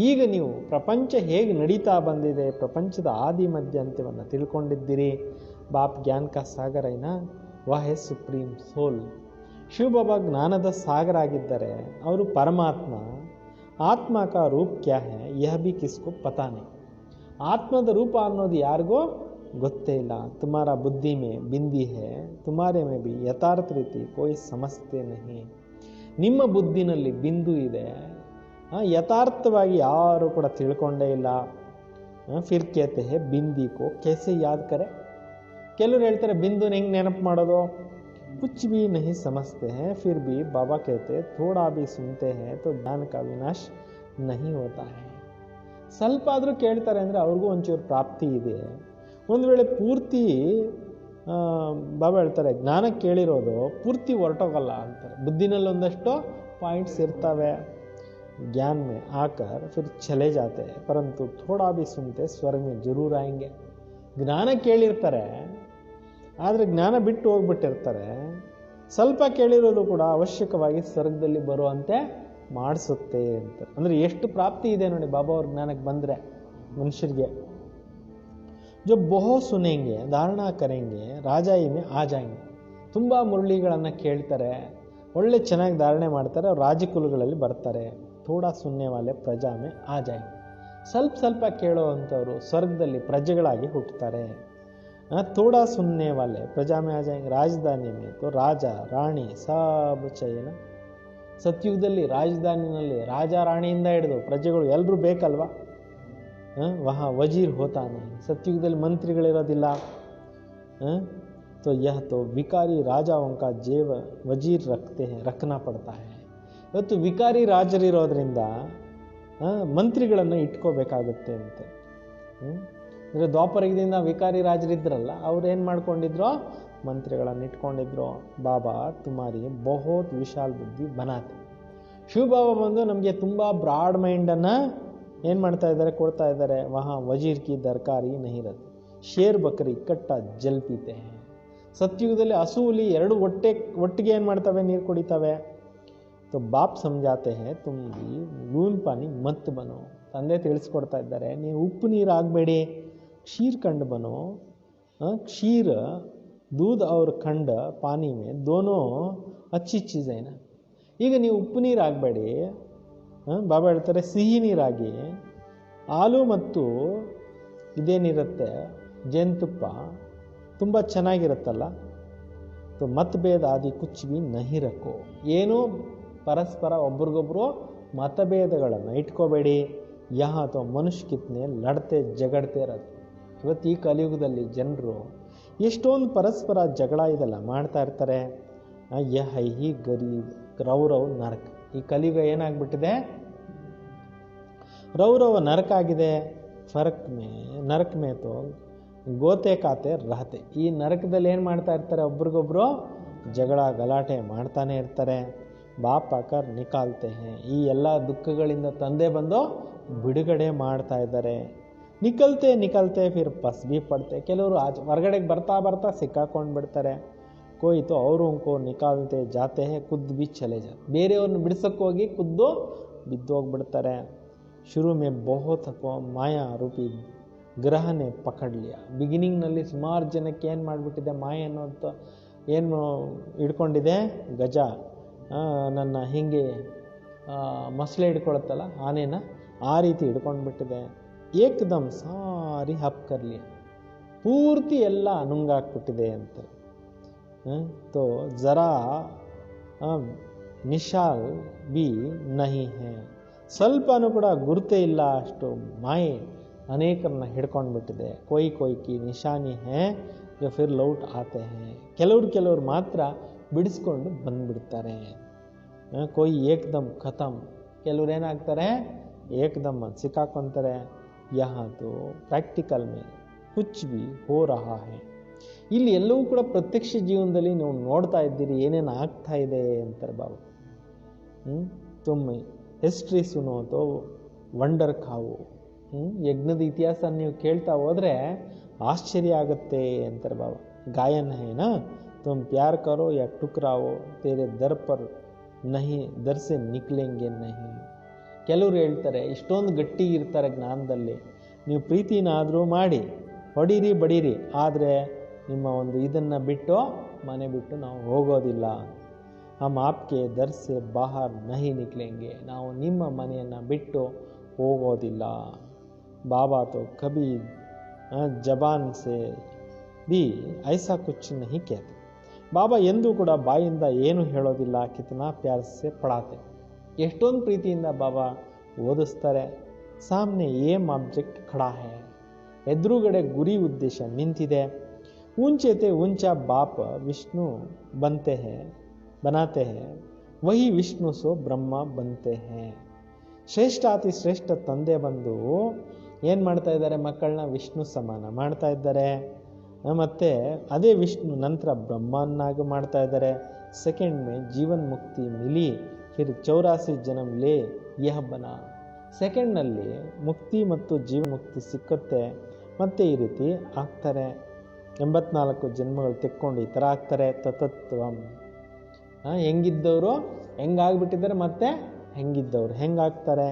ಈಗ ನೀವು ಪ್ರಪಂಚ ಹೇಗೆ ನಡೀತಾ ಬಂದಿದೆ, ಪ್ರಪಂಚದ ಆದಿ ಮಧ್ಯಂತ್ಯವನ್ನು ತಿಳ್ಕೊಂಡಿದ್ದೀರಿ. ಬಾಪ್ ಜ್ಞಾನ ಕಾ ಸಾಗರ ಐನ ವಾಹೆ ಸುಪ್ರೀಂ ಸೋಲ್. ಶಿವಬಾಬಾ ಜ್ಞಾನದ ಸಾಗರ ಆಗಿದ್ದಾರೆ, ಅವರು ಪರಮಾತ್ಮ. ಆತ್ಮ ಕಾ ರೂಪ್ ಕ್ಯಾ ಹೈ ಯಹ ಭಿ ಕಿಸ್ಕೋ ಪತಾ ನಹಿ. ಆತ್ಮದ ರೂಪ ಅನ್ನೋದು ಯಾರಿಗೋ ಗೊತ್ತೇ ಇಲ್ಲ. ತುಮಾರ ಬುದ್ಧಿ ಮೇ ಬಿಂದಿ ಹೇ ತುಮಾರೆ ಮೇ ಭಿ ಯಥಾರ್ಥ ರೀತಿ ಕೋಯಿ ಸಮಸ್ತೆ ನಹಿ. ನಿಮ್ಮ ಬುದ್ಧಿನಲ್ಲಿ ಬಿಂದು ಇದೆ, ಯಥಾರ್ಥವಾಗಿ ಯಾರು ಕೂಡ ತಿಳ್ಕೊಂಡೇ ಇಲ್ಲ. ಫಿರ್ ಕೇತೆ ಹೇ ಬಿಂದಿ ಕೋ ಕೇಸೆ ಯಾದ್ ಕರೆ. ಕೆಲವರು ಹೇಳ್ತಾರೆ ಬಿಂದುನ ಹೆಂಗೆ ನೆನಪು ಮಾಡೋದು. ಕುಚ್ ಭಿ ನಹಿ ಸಮಸ್ತೆ ಹೇ ಫಿರ್ ಭಿ ಬಾಬಾ ಕೇತೆ ಥೋಡಾ ಭಿ ಸುನ್ತೆ ಹೇ ತೋ ಜ್ಞಾನ ಕಾ ವಿನಾಶ್ ನಹಿ ಹೋತಾ ಹೇ. ಸ್ವಲ್ಪ ಆದರೂ ಕೇಳ್ತಾರೆ ಅಂದರೆ ಅವ್ರಿಗೂ ಒಂಚೂರು ಪ್ರಾಪ್ತಿ ಇದೆ. ಒಂದು ವೇಳೆ ಪೂರ್ತಿ ಬಾಬಾ ಹೇಳ್ತಾರೆ ಜ್ಞಾನ ಕೇಳಿರೋದು ಪೂರ್ತಿ ಹೊರಟೋಗಲ್ಲ ಅಂತಾರೆ. ಬುದ್ಧಿನಲ್ಲಿ ಒಂದಷ್ಟು ಪಾಯಿಂಟ್ಸ್ ಇರ್ತವೆ. ज्ञान में आकर फिर चले जाते हैं परंतु थोड़ा भी सुनते स्वर्ग में जरूर आएंगे. ಜ್ಞಾನ ಕೇಳಿರ್ತಾರೆ, ಆದರೆ ಜ್ಞಾನ ಬಿಟ್ಟು ಹೋಗ್ಬಿಟ್ಟಿರ್ತಾರೆ. ಸ್ವಲ್ಪ ಕೇಳಿರೋದು ಕೂಡ ಅವಶ್ಯಕವಾಗಿ ಸ್ವರ್ಗದಲ್ಲಿ ಬರುವಂತೆ ಮಾಡಿಸುತ್ತೆ ಅಂತ. ಅಂದರೆ ಎಷ್ಟು ಪ್ರಾಪ್ತಿ ಇದೆ ನೋಡಿ ಬಾಬಾ ಅವ್ರ ಜ್ಞಾನಕ್ಕೆ ಬಂದರೆ ಮನುಷ್ಯರಿಗೆ. जो बहुत सुनेंगे धारणा करेंगे राजाई में आ जाएंगे. ತುಂಬ ಮುರಳಿಗಳನ್ನು ಕೇಳ್ತಾರೆ, ಒಳ್ಳೆ ಚೆನ್ನಾಗಿ ಧಾರಣೆ ಮಾಡ್ತಾರೆ, ಅವ್ರು ರಾಜಕುಲಗಳಲ್ಲಿ ಬರ್ತಾರೆ. ಥೋಡಾ ಸುನ್ನೆ ವಾಲೆ ಪ್ರಜಾ ಮೇ ಆ ಜಾಯೆಂಗೆ. ಸ್ವಲ್ಪ ಸ್ವಲ್ಪ ಕೇಳೋ ಅಂಥವ್ರು ಸ್ವರ್ಗದಲ್ಲಿ ಪ್ರಜೆಗಳಾಗಿ ಹುಟ್ಟುತ್ತಾರೆ. ಥೋಡಾ ಸುನ್ನೆ ವಾಲೆ ಪ್ರಜಾ ಮೇ ಆ ಜಾಯೆಂಗೆ. ರಾಜಧಾನಿ ಮೇ ತೋ ರಾಜ ರಾಣಿ ಸಬ್ ಚೈನ. ಸತ್ಯುಗದಲ್ಲಿ ರಾಜಧಾನಿನಲ್ಲಿ ರಾಜ ರಾಣಿಯಿಂದ ಹಿಡಿದು ಪ್ರಜೆಗಳು ಎಲ್ಲರೂ ಬೇಕಲ್ವಾ. ವಹಾ ವಜೀರ್ ಹೋತಾನೆ. ಸತ್ಯುಗದಲ್ಲಿ ಮಂತ್ರಿಗಳಿರೋದಿಲ್ಲ. तो यह तो विकारी राजाओं का जेव वजीर रखते हैं रखना पड़ता है. ಇವತ್ತು ವಿಕಾರಿ ರಾಜರಿರೋದ್ರಿಂದ ಮಂತ್ರಿಗಳನ್ನು ಇಟ್ಕೋಬೇಕಾಗುತ್ತೆ ಅಂತೆ. ಅಂದರೆ ದ್ವಾಪರದಿಂದ ವಿಕಾರಿ ರಾಜರಿದ್ರಲ್ಲ, ಅವ್ರು ಏನು ಮಾಡ್ಕೊಂಡಿದ್ರು, ಮಂತ್ರಿಗಳನ್ನು ಇಟ್ಕೊಂಡಿದ್ರು. ಬಾಬಾ ತುಮಾರಿ ಬಹುತ್ ವಿಶಾಲ್ ಬುದ್ಧಿ ಬನಾತೆ. ಶಿವಬಾಬಾ ಬಂದು ನಮಗೆ ತುಂಬ ಬ್ರಾಡ್ ಮೈಂಡನ್ನು ಏನು ಮಾಡ್ತಾ ಇದ್ದಾರೆ, ಕೊಡ್ತಾ ಇದ್ದಾರೆ. ವಹಾ ವಜೀರ್ ಕಿ ದರ್ಕಾರಿ ನಹಿರತ್ ಶೇರ್ ಬಕರಿ ಕಟ್ಟ ಜಲ್ ಪೀತೆ ಹೇ. ಸತ್ಯುಗದಲ್ಲಿ ಹಸು ಹುಲಿ ಎರಡು ಒಟ್ಟಿಗೆ ಏನು ಮಾಡ್ತವೆ, ನೀರು ಕುಡಿತವೆ. तो बाप समझाते हैं तुम भी लून पानी मत बनो. ತಂದೆ ತಿಳಿಸ್ಕೊಡ್ತಾ ಇದ್ದಾರೆ, ನೀವು ಉಪ್ಪು ನೀರು ಆಗಬೇಡಿ, ಕ್ಷೀರ್ ಖಂಡ್ ಬನೋ. ಕ್ಷೀರ್ दूध और खंड पानी में दोनों अच्छी चीज़ है ना. ಈಗ ನೀವು ಉಪ್ಪು ನೀರು ಆಗಬೇಡಿ, ಬಾಬಾ ಹೇಳ್ತಾರೆ ಸಿಹಿ ನೀರಾಗಿ. ಹಾಲು ಮತ್ತು ಇದೇನಿರುತ್ತೆ ಜೇನುತುಪ್ಪ ತುಂಬ ಚೆನ್ನಾಗಿರುತ್ತಲ್ಲ. तो मतभेद आदि कुछ भी नहीं रखो. ಏನು ಪರಸ್ಪರ ಒಬ್ರಿಗೊಬ್ರು ಮತಭೇದಗಳನ್ನು ಇಟ್ಕೋಬೇಡಿ. ಯಹ ತೋ ಮನುಷ್ಯ ಕಿತ್ನೆ ಲಡ್ತೆ ಜಗಡ್ತೆ ಇರೋದು. ಇವತ್ತು ಈ ಕಲಿಯುಗದಲ್ಲಿ ಜನರು ಎಷ್ಟೊಂದು ಪರಸ್ಪರ ಜಗಳ ಇದೆಲ್ಲ ಮಾಡ್ತಾ ಇರ್ತಾರೆ. ಯಹ ಹಿ ಗರೀಬ್ ರೌರವ್ ನರಕ. ಈ ಕಲಿಯುಗ ಏನಾಗ್ಬಿಟ್ಟಿದೆ, ರೌರವ ನರಕ ಆಗಿದೆ. ಫರಕ್ ಮೇ ನರಕ ಮೇ ತೋ ಗೋತೆ ಕಾತೆ ರಹತೆ. ಈ ನರಕದಲ್ಲಿ ಏನು ಮಾಡ್ತಾ ಇರ್ತಾರೆ, ಒಬ್ರಿಗೊಬ್ರು ಜಗಳ ಗಲಾಟೆ ಮಾಡ್ತಾನೆ ಇರ್ತಾರೆ. ಬಾಪ್ ಆಕರ್ ನಿಕಾಲ್ತೆ ಹೇ. ಈ ಎಲ್ಲ ದುಃಖಗಳಿಂದ ತಂದೆ ಬಂದು ಬಿಡುಗಡೆ ಮಾಡ್ತಾ ಇದ್ದಾರೆ. ನಿಕಲ್ತೆ ಫಿರ್ ಪಸ್ ಬಿ ಪಡ್ತೆ. ಕೆಲವರು ಹೊರಗಡೆಗೆ ಬರ್ತಾ ಬರ್ತಾ ಸಿಕ್ಕಾಕೊಂಡು ಬಿಡ್ತಾರೆ. ಕೋಯಿ ತೋ ಅವ್ರು ನಿಕಾಲ್ತೆ ಜಾತೆ ಹೇ ಖುದ್ ಬಿ ಚಲೆ ಜಾತೆ. ಬೇರೆಯವ್ರನ್ನ ಬಿಡಿಸೋಕೆ ಹೋಗಿ ಖುದ್ದು ಬಿದ್ದೋಗ್ಬಿಡ್ತಾರೆ. ಶುರು ಮೇ ಬಹುತ್ ಮಾಯಾ ರೂಪಿ ಗ್ರಹನೇ ಪಕಡ್ ಲಿಯಾ. ಬಿಗಿನಿಂಗ್ನಲ್ಲಿ ಸುಮಾರು ಜನಕ್ಕೆ ಏನು ಮಾಡಿಬಿಟ್ಟಿದೆ, ಮಾಯೆ ಅನ್ನೋದು ಏನು ಹಿಡ್ಕೊಂಡಿದೆ, ಗಜ ನನ್ನ ಹೀಗೆ ಮಸಳೆ ಹಿಡ್ಕೊಳುತ್ತಲ್ಲ ಆನೆನ, ಆ ರೀತಿ ಹಿಡ್ಕೊಂಡ್ಬಿಟ್ಟಿದೆ. ಏಕದಮ್ ಸಾರಿ ಹಪ್ ಕರ್ಲಿ, ಪೂರ್ತಿ ಎಲ್ಲ ನುಂಗಾಕ್ಬಿಟ್ಟಿದೆ ಅಂತ. ತೋ ಜರಾ ನಿಶಾಲ್ ಬಿ ನಹಿ ಹೇ, ಸ್ವಲ್ಪನೂ ಕೂಡ ಗುರುತೇ ಇಲ್ಲ, ಅಷ್ಟು ಮಾಯೆ ಅನೇಕರನ್ನ ಹಿಡ್ಕೊಂಡ್ಬಿಟ್ಟಿದೆ. ಕೊಯ್ ಕೊಯ್ ಕಿ ನಿಶಾನಿ ಹೇ ಜೋ ಫಿರ್ ಲೌಟ್ ಆತೆ ಹೇ, ಕೆಲವ್ರು ಮಾತ್ರ ಬಿಡಿಸ್ಕೊಂಡು ಬಂದ್ಬಿಡ್ತಾರೆ. ಕೊಯ್ ಏಕ್ದಮ್ ಖತಮ್, ಕೆಲವ್ರು ಏನಾಗ್ತಾರೆ ಏಕ್ದಮ್ ಸಿಕ್ಕಾಕೊಂತಾರೆ. ಯಹಾ ತೋ ಪ್ರಾಕ್ಟಿಕಲ್ ಮೇ ಕುಚ್ ಬಿ ಹೋ ರಹಾ ಹೇ, ಇಲ್ಲಿ ಎಲ್ಲವೂ ಕೂಡ ಪ್ರತ್ಯಕ್ಷ ಜೀವನದಲ್ಲಿ ನೀವು ನೋಡ್ತಾ ಇದ್ದೀರಿ ಏನೇನು ಆಗ್ತಾ ಇದೆ ಅಂತಾರೆ ಬಾಬಾ. ತುಮ್ ಹಿಸ್ಟ್ರಿ ಸುನೋ ತೋ ವಂಡರ್ ಖಾವು, ಯಜ್ಞದ ಇತಿಹಾಸ ನೀವು ಕೇಳ್ತಾ ಹೋದ್ರೆ ಆಶ್ಚರ್ಯ ಆಗುತ್ತೆ ಅಂತಾರೆ ಬಾಬಾ. ಗಾಯನ್ ಹೇನಾ ತುಮ್ ಪ್ಯಾರ್ ಕರೋ ಯಾ ಟುಕ್ರಾವೋ ತೇರೆ ದರ್ ಪರ್ ನಹಿ ದರ್ ಸೆ ನಿಕ್ಲೆಂಗೆ ನಹಿ. ಕೆಲವರು ಹೇಳ್ತಾರೆ ಇಷ್ಟೊಂದು ಗಟ್ಟಿ ಇರ್ತಾರೆ ಜ್ಞಾನದಲ್ಲಿ, ನೀವು ಪ್ರೀತಿನಾದರೂ ಮಾಡಿ ಹೊಡೀರಿ ಬಡೀರಿ, ಆದರೆ ನಿಮ್ಮ ಒಂದು ಇದನ್ನು ಬಿಟ್ಟು ಮನೆ ಬಿಟ್ಟು ನಾವು ಹೋಗೋದಿಲ್ಲ. ಹಮ್ ಆಪ್ಕೆ ದರ್ ಸೆ ಬಾಹರ್ ನಹಿ ನಿಕ್ಲೆಂಗೆ, ನಾವು ನಿಮ್ಮ ಮನೆಯನ್ನು ಬಿಟ್ಟು ಹೋಗೋದಿಲ್ಲ. ಬಾಬಾ ತೋ ಕಭಿ ಜಬಾನ್ ಸೆ ಬಿ ಐಸಾ ಕುಚ್ ನಹಿ ಕೇತೆ, ಬಾಬಾ ಎಂದೂ ಕೂಡ ಬಾಯಿಂದ ಏನು ಹೇಳೋದಿಲ್ಲ. ಕಿತನಾ ಪ್ಯಾರ್ ಸೆ ಪಡಾತೆ, ಎಷ್ಟೊಂದು ಪ್ರೀತಿಯಿಂದ ಬಾಬಾ ಓದಿಸ್ತಾರೆ. ಸಾಮ್ನೆ ಏಮ್ ಆಬ್ಜೆಕ್ಟ್ ಖಡಾ ಹೇ, ಎದುರುಗಡೆ ಗುರಿ ಉದ್ದೇಶ ನಿಂತಿದೆ. ऊंचे ते ऊंचा बाप विष्णु बनते हैं बनाते हैं, वही विष्णु सो ब्रह्ಮ बनते हैं. ಶ್ರೇಷ್ಠಾತಿ ಶ್ರೇಷ್ಠ ತಂದೆ ಬಂದು ಏನು ಮಾಡ್ತಾ ಇದ್ದಾರೆ, ಮಕ್ಕಳನ್ನ ವಿಷ್ಣು ಸಮಾನ ಮಾಡ್ತಾ ಇದ್ದಾರೆ. ಮತ್ತು ಅದೇ ವಿಷ್ಣು ನಂತರ ಬ್ರಹ್ಮನ್ನಾಗಿ ಮಾಡ್ತಾ ಇದ್ದಾರೆ. ಸೆಕೆಂಡ್ ಮೇ ಜೀವನ್ ಮುಕ್ತಿ ಮಿಲಿ ಫಿರ್ 84 ಜನ್ಮ ಲೇ ಯಹ ಬನ, ಸೆಕೆಂಡ್ನಲ್ಲಿ ಮುಕ್ತಿ ಮತ್ತು ಜೀವ ಮುಕ್ತಿ ಸಿಕ್ಕುತ್ತೆ, ಮತ್ತೆ ಈ ರೀತಿ ಆಗ್ತಾರೆ. 84 ಜನ್ಮಗಳು ತೆಕ್ಕೊಂಡು ಈ ಥರ ಆಗ್ತಾರೆ. ತತತ್ವಂ, ಹೆಂಗಿದ್ದವರು ಹೆಂಗಾಗ್ಬಿಟ್ಟಿದ್ದಾರೆ, ಮತ್ತೆ ಹೆಂಗಿದ್ದವ್ರು ಹೆಂಗಾಗ್ತಾರೆ.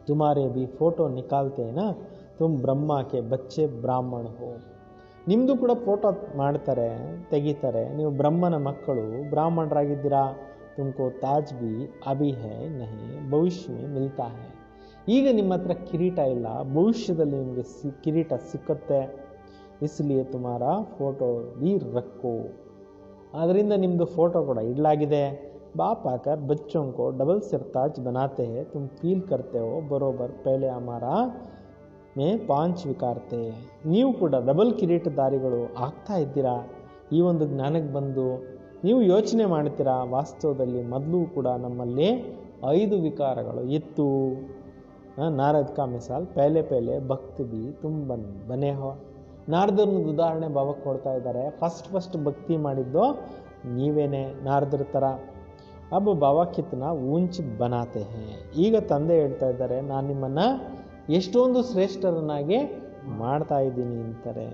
ತುಮಾರೇ ಬಿ ಫೋಟೋ ನಿಕಾಲ್ತೇನಾ ತುಮ್ ಬ್ರಹ್ಮಕ್ಕೆ ಬಚ್ಚೆ ಬ್ರಾಹ್ಮಣ ಹೋ, ನಿಮ್ಮದು ಕೂಡ ಫೋಟೋ ಮಾಡ್ತಾರೆ ತೆಗಿತಾರೆ, ನೀವು ಬ್ರಹ್ಮನ ಮಕ್ಕಳು ಬ್ರಾಹ್ಮಣರಾಗಿದ್ದೀರಾ. ತುಮಕೋ ತಾಜ್ ಬಿ ಅಭಿ ಹೇ ನಹಿ ಭವಿಷ್ಯ ಮೇ ಮಿಲ್ತಾ ಹೇ, ಈಗ ನಿಮ್ಮ ಹತ್ರ ಕಿರೀಟ ಇಲ್ಲ, ಭವಿಷ್ಯದಲ್ಲಿ ನಿಮಗೆ ಕಿರೀಟ ಸಿಕ್ಕುತ್ತೆ. ಇಸ್ಲಿಯೇ ತುಮಾರ ಫೋಟೋ ಬಿ ರಕ್ಕೋ, ಅದರಿಂದ ನಿಮ್ಮದು ಫೋಟೋ ಕೂಡ ಇಡಲಾಗಿದೆ. बाप आकर बच्चों को डबल सिरताज बनाते हैं, तुम फील करते हो बरोबर पहले हमारा में 5 विकार थे. ನೀವು ಕೂಡ ಡಬಲ್ ಕಿರೀಟಧಾರಿಗಳು ಆಗ್ತಾ ಇದ್ದೀರಾ. ಈ ಒಂದು ಜ್ಞಾನಕ್ಕೆ ಬಂದು ನೀವು ಯೋಚನೆ ಮಾಡ್ತೀರಾ, ವಾಸ್ತವದಲ್ಲಿ ಮೊದಲು ಕೂಡ ನಮ್ಮಲ್ಲಿ 5 ವಿಕಾರಗಳು ಇತ್ತು. ನಾರದ್ ಕಾ ಮಿಸಾಲ್ ಪಹಲೆ ಪಹಲೆ ಭಕ್ತ ಬಿ ತುಮ್ ಬನೆ ಹೋ, ನಾರದರನ್ನ ಉದಾಹರಣೆ ಬಾಬಾ ಕೊಡ್ತಾ ಇದ್ದಾರೆ. ಫಸ್ಟ್ ಭಕ್ತಿ ಮಾಡಿದ್ದು ನೀವೇನೆ ನಾರದರ ಥರ. ಅಬ್ಬ ಬಾಬಾ ಕಿತ್ನ ಊಂಚ್ ಬನಾತೆ ಹೇ, ಈಗ ತಂದೆ ಹೇಳ್ತಾ ಇದ್ದಾರೆ ನಾನು ನಿಮ್ಮನ್ನು ಎಷ್ಟೊಂದು ಶ್ರೇಷ್ಠರನ್ನಾಗಿ ಮಾಡ್ತಾ ಇದ್ದೀನಿ ಅಂತಾರೆ.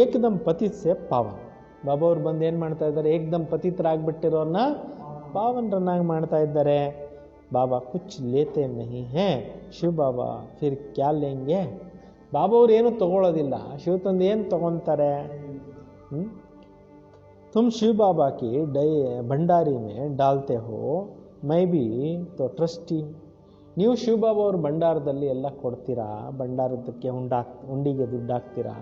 ಏಕದಮ್ ಪತಿತ್ ಸೆ ಪಾವನ್, ಬಾಬಾ ಅವ್ರು ಬಂದು ಏನು ಮಾಡ್ತಾ ಇದ್ದಾರೆ, ಏಕದಮ್ ಪತಿತರಾಗ್ಬಿಟ್ಟಿರೋನ್ನ ಪಾವನರನ್ನಾಗಿ ಮಾಡ್ತಾ ಇದ್ದಾರೆ. ಬಾಬಾ ಕುಚ್ ಲೇತೆ ನಹಿ ಹೇ ಶಿವ ಬಾಬಾ ಫಿರ್ ಕ್ಯಾ ಲೇಂಗೆ, ಬಾಬಾ ಅವ್ರು ಏನು ತಗೊಳ್ಳೋದಿಲ್ಲ, ಶಿವ ತಂದೆ ಏನು ತಗೊತಾರೆ. तुम शिव बाबा की भंडारी में डालते हो, मैं भी तो ट्रस्टी, ನೀವು ಶಿವ ಬಾಬಾ ಅವ್ರ ಭಂಡಾರದಲ್ಲಿ ಎಲ್ಲ ಕೊಡ್ತೀರಾ, ಭಂಡಾರದಕ್ಕೆ ಉಂಡಿಗೆ ದುಡ್ಡು ಹಾಕ್ತೀರಾ.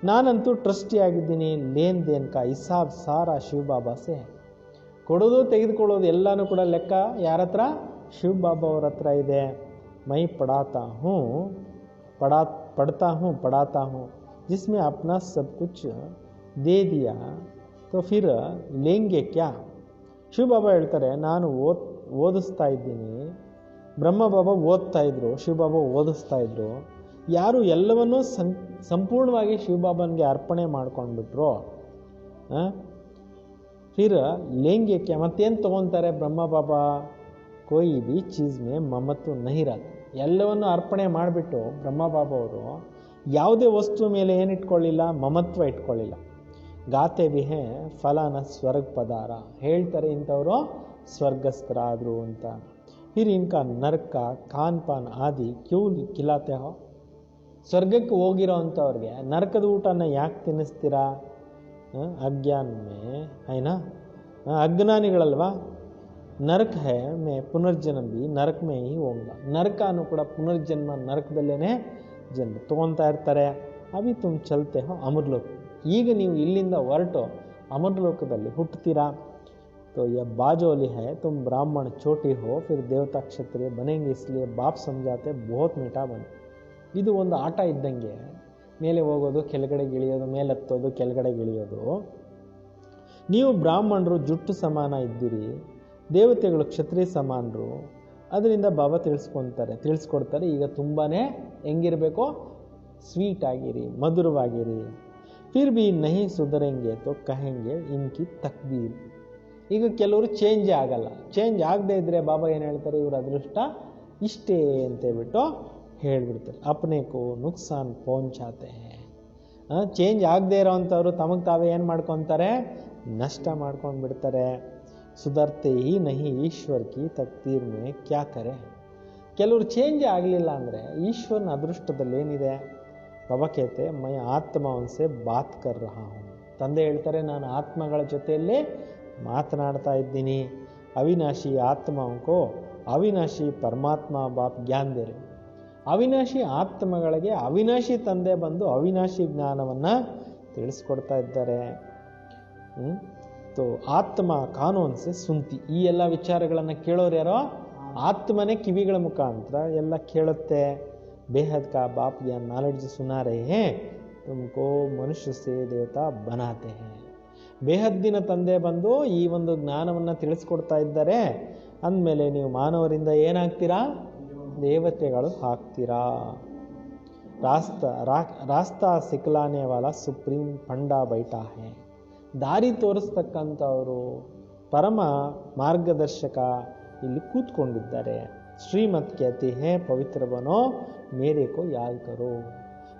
ನಾನಂತೂ ಟ್ರಸ್ಟಿ ಆಗಿದ್ದೀನಿ. ಲೇನ್ ದೇನ್ ಕಾ ಹಿಸಾಬ್ ಸಾರಾ ಶಿವ ಬಾಬಾ ಸೆ, ಕೊಡೋದು ತೆಗೆದುಕೊಳ್ಳೋದು ಎಲ್ಲನೂ ಕೂಡ ಲೆಕ್ಕ ಯಾರ ಹತ್ರ, ಶಿವ ಬಾಬಾ ಅವ್ರ ಹತ್ರ ಇದೆ. ಮೈ ಪಡಾತಾ ಹೂँ पढ़ाता हूँ जिसमें अपना सब कुछ दे दिया तो फिर लेंगे क्या. ಶಿವ ಬಾಬಾ ಹೇಳ್ತಾರೆ ನಾನು ಓದಿಸ್ತಾ ಇದ್ದೀನಿ, ಬ್ರಹ್ಮ ಬಾಬಾ ಓದ್ತಾ ಇದ್ರು, ಶಿವ ಬಾಬಾ ಓದಿಸ್ತಾ ಇದ್ರು. ಯಾರು ಎಲ್ಲವನ್ನೂ ಸಂಪೂರ್ಣವಾಗಿ ಶಿವ ಬಾಬಾನಿಗೆ ಅರ್ಪಣೆ ಮಾಡ್ಕೊಂಡ್ಬಿಟ್ರು, ಫಿರ್ ಲೇಂಗೆ ಕ್ಯಾ, ಮತ್ತೇನು ತೊಗೊತಾರೆ ಬ್ರಹ್ಮ ಬಾಬಾ. ಕೊಯ್ ಬಿ ಚೀಸ್ ಮೇ ಮಮತ್ವ ನಹಿ ರಹತಾ, ಎಲ್ಲವನ್ನು ಅರ್ಪಣೆ ಮಾಡಿಬಿಟ್ಟು ಬ್ರಹ್ಮ ಬಾಬಾ ಅವರು ಯಾವುದೇ ವಸ್ತು ಮೇಲೆ ಏನಿಟ್ಕೊಳ್ಳಿಲ್ಲ, ಮಮತ್ವ ಇಟ್ಕೊಳ್ಳಿಲ್ಲ. ಗಾತೆ ಬಿ ಹೇ ಫಲಾನ ಸ್ವರ್ಗ ಪದಾರ, ಹೇಳ್ತಾರೆ ಇಂಥವರು ಸ್ವರ್ಗಸ್ಥರಾದರು ಅಂತ. ಫಿರ್ ಇನ್ಕಾ ನರ್ಕ ಖಾನ್ ಪಾನ್ ಆದಿ ಕ್ಯೂ ಖಿಲಾತೆ ಹೋ, ಸ್ವರ್ಗಕ್ಕೆ ಹೋಗಿರೋ ಅಂಥವ್ರಿಗೆ ನರಕದ ಊಟನ ಯಾಕೆ ತಿನ್ನಿಸ್ತೀರಾ. ಅಜ್ಞಾನ ಮೇ ಐನಾ, ಅಜ್ಞಾನಿಗಳಲ್ವಾ, ನರಕ ಹೇ ಮೇ ಪುನರ್ಜನ್ಮ ಭಿ ನರಕ ಮೇ ಹಿ ಹೋಗಾ. ನರಕನೂ ಕೂಡ ಪುನರ್ಜನ್ಮ, ನರಕದಲ್ಲೇ ಜನ್ಮ ತೊಗೊತಾ ಇರ್ತಾರೆ. ಅಭಿ ತುಮ್ ಚಲ್ತೆ ಹೋ ಅಮರಲೋಕ. ಈಗ ನೀವು ಇಲ್ಲಿಂದ ಹೊರಟು ಅಮರಲೋಕದಲ್ಲಿ ಹುಟ್ಟುತ್ತೀರಾ. तो यह बाजोली है, तुम ब्राह्मण छोटी हो फिर देवता क्षत्रिय बनेंगे, इसलिए बाप समझाते बहुत मीठा बने. ಇದು ಒಂದು ಆಟ ಇದ್ದಂಗೆ, ಮೇಲೆ ಹೋಗೋದು, ಕೆಳಗಡೆಗೆ ಇಳಿಯೋದು, ಮೇಲೆ ಹತ್ತೋದು, ಕೆಳಗಡೆಗೆ ಇಳಿಯೋದು. ನೀವು ಬ್ರಾಹ್ಮಣರು ಜುಟ್ಟು ಸಮಾನ ಇದ್ದೀರಿ, ದೇವತೆಗಳು ಕ್ಷತ್ರಿಯ ಸಮಾನರು. ಅದರಿಂದ ಬಾಬಾ ತಿಳಿಸ್ಕೊಡ್ತಾರೆ, ಈಗ ತುಂಬಾ ಹೆಂಗಿರಬೇಕು, ಸ್ವೀಟ್ ಆಗಿರಿ, ಮಧುರವಾಗಿರಿ. ಫಿರ್ ಭಿ ನಹಿ ಸುಧರೆಂಗೆ ತೋ ಕಹೆಂಗೆ ಇನ್ಕಿ ತಕ್ದೀರ್. ಈಗ ಕೆಲವರು ಚೇಂಜ್ ಆಗಲ್ಲ. ಚೇಂಜ್ ಆಗದೆ ಇದ್ದರೆ ಬಾಬಾ ಏನು ಹೇಳ್ತಾರೆ, ಇವ್ರ ಅದೃಷ್ಟ ಇಷ್ಟೇ ಅಂತೇಳ್ಬಿಟ್ಟು ಹೇಳ್ಬಿಡ್ತಾರೆ. ಅಪ್ನೇಕೋ ನುಕ್ಸಾನ್ ಪਹੁಂಚಾತೆ ಹೇ. ಚೇಂಜ್ ಆಗದೆ ಇರೋವಂಥವ್ರು ತಮಗೆ ತಾವೇ ಏನು ಮಾಡ್ಕೊತಾರೆ, ನಷ್ಟ ಮಾಡ್ಕೊಂಡು ಬಿಡ್ತಾರೆ. ಸುಧರ್ತೆ ಹಿ ನಹಿ ಈಶ್ವರ್ ಕಿ ತಕ್ದೀರ್ ಮೇ ಕ್ಯಾ ಕರೆ. ಕೆಲವರು ಚೇಂಜ್ ಆಗಲಿಲ್ಲ ಅಂದರೆ ಈಶ್ವರನ ಅದೃಷ್ಟದಲ್ಲಿ ಏನಿದೆ. ಬಾಬಾ ಕೇತೆ ಮೈ ಆತ್ಮವನ್ಸೆ ಬಾತ್ ಕರ್ ರಹಾ ಹೂಂ. ತಂದೆ ಹೇಳ್ತಾರೆ, ನಾನು ಆತ್ಮಗಳ ಜೊತೆಯಲ್ಲಿ ಮಾತನಾಡ್ತಾ ಇದ್ದೀನಿ. ಅವಿನಾಶಿ ಆತ್ಮಕೋ ಅವಿನಾಶಿ ಪರಮಾತ್ಮ ಬಾಪ್ ಜ್ಞಾನ ದೇರೆ. ಅವಿನಾಶಿ ಆತ್ಮಗಳಿಗೆ ಅವಿನಾಶಿ ತಂದೆ ಬಂದು ಅವಿನಾಶಿ ಜ್ಞಾನವನ್ನು ತಿಳಿಸ್ಕೊಡ್ತಾ ಇದ್ದಾರೆ. ತೋ ಆತ್ಮ ಕಾನೂನ್ಸೆ ಸುಂತಿ. ಈ ಎಲ್ಲ ವಿಚಾರಗಳನ್ನು ಕೇಳೋರು ಯಾರೋ ಆತ್ಮನೇ ಕಿವಿಗಳ ಮುಖಾಂತರ ಎಲ್ಲ ಕೇಳುತ್ತೆ. ಬೇಹದ್ ಕಾ ಬಾಪ್ ಯಾ ನಾಲೆಡ್ಜ್ ಸುನಾ ರಹೇ ಹೇ, ತುಮಕೋ ಮನುಷ್ಯ ಸೇ ದೇವತಾ ಬನಾತೆ ಹೇ. ಬೇಹದ್ದಿನ ತಂದೆ ಬಂದು ಈ ಒಂದು ಜ್ಞಾನವನ್ನು ತಿಳಿಸ್ಕೊಡ್ತಾ ಇದ್ದಾರೆ. ಅಂದಮೇಲೆ ನೀವು ಮಾನವರಿಂದ ಏನಾಗ್ತೀರಾ, ದೇವತೆಗಳು ಆಗ್ತೀರಾ. ರಾಸ್ತಾ ಸಿಕ್ಲಾನೆ ವಾಲ ಸುಪ್ರೀಂ ಪಂಡಾ ಬೈಠಾ ಹೇ. ದಾರಿ ತೋರಿಸ್ತಕ್ಕಂಥವರು ಪರಮ ಮಾರ್ಗದರ್ಶಕ ಇಲ್ಲಿ ಕೂತ್ಕೊಂಡಿದ್ದಾರೆ. ಶ್ರೀಮತ್ कहती है ಪವಿತ್ರ ಬನೋ ಮೇರೆ ಕೋ ಯಾದ್ ಕರೋ.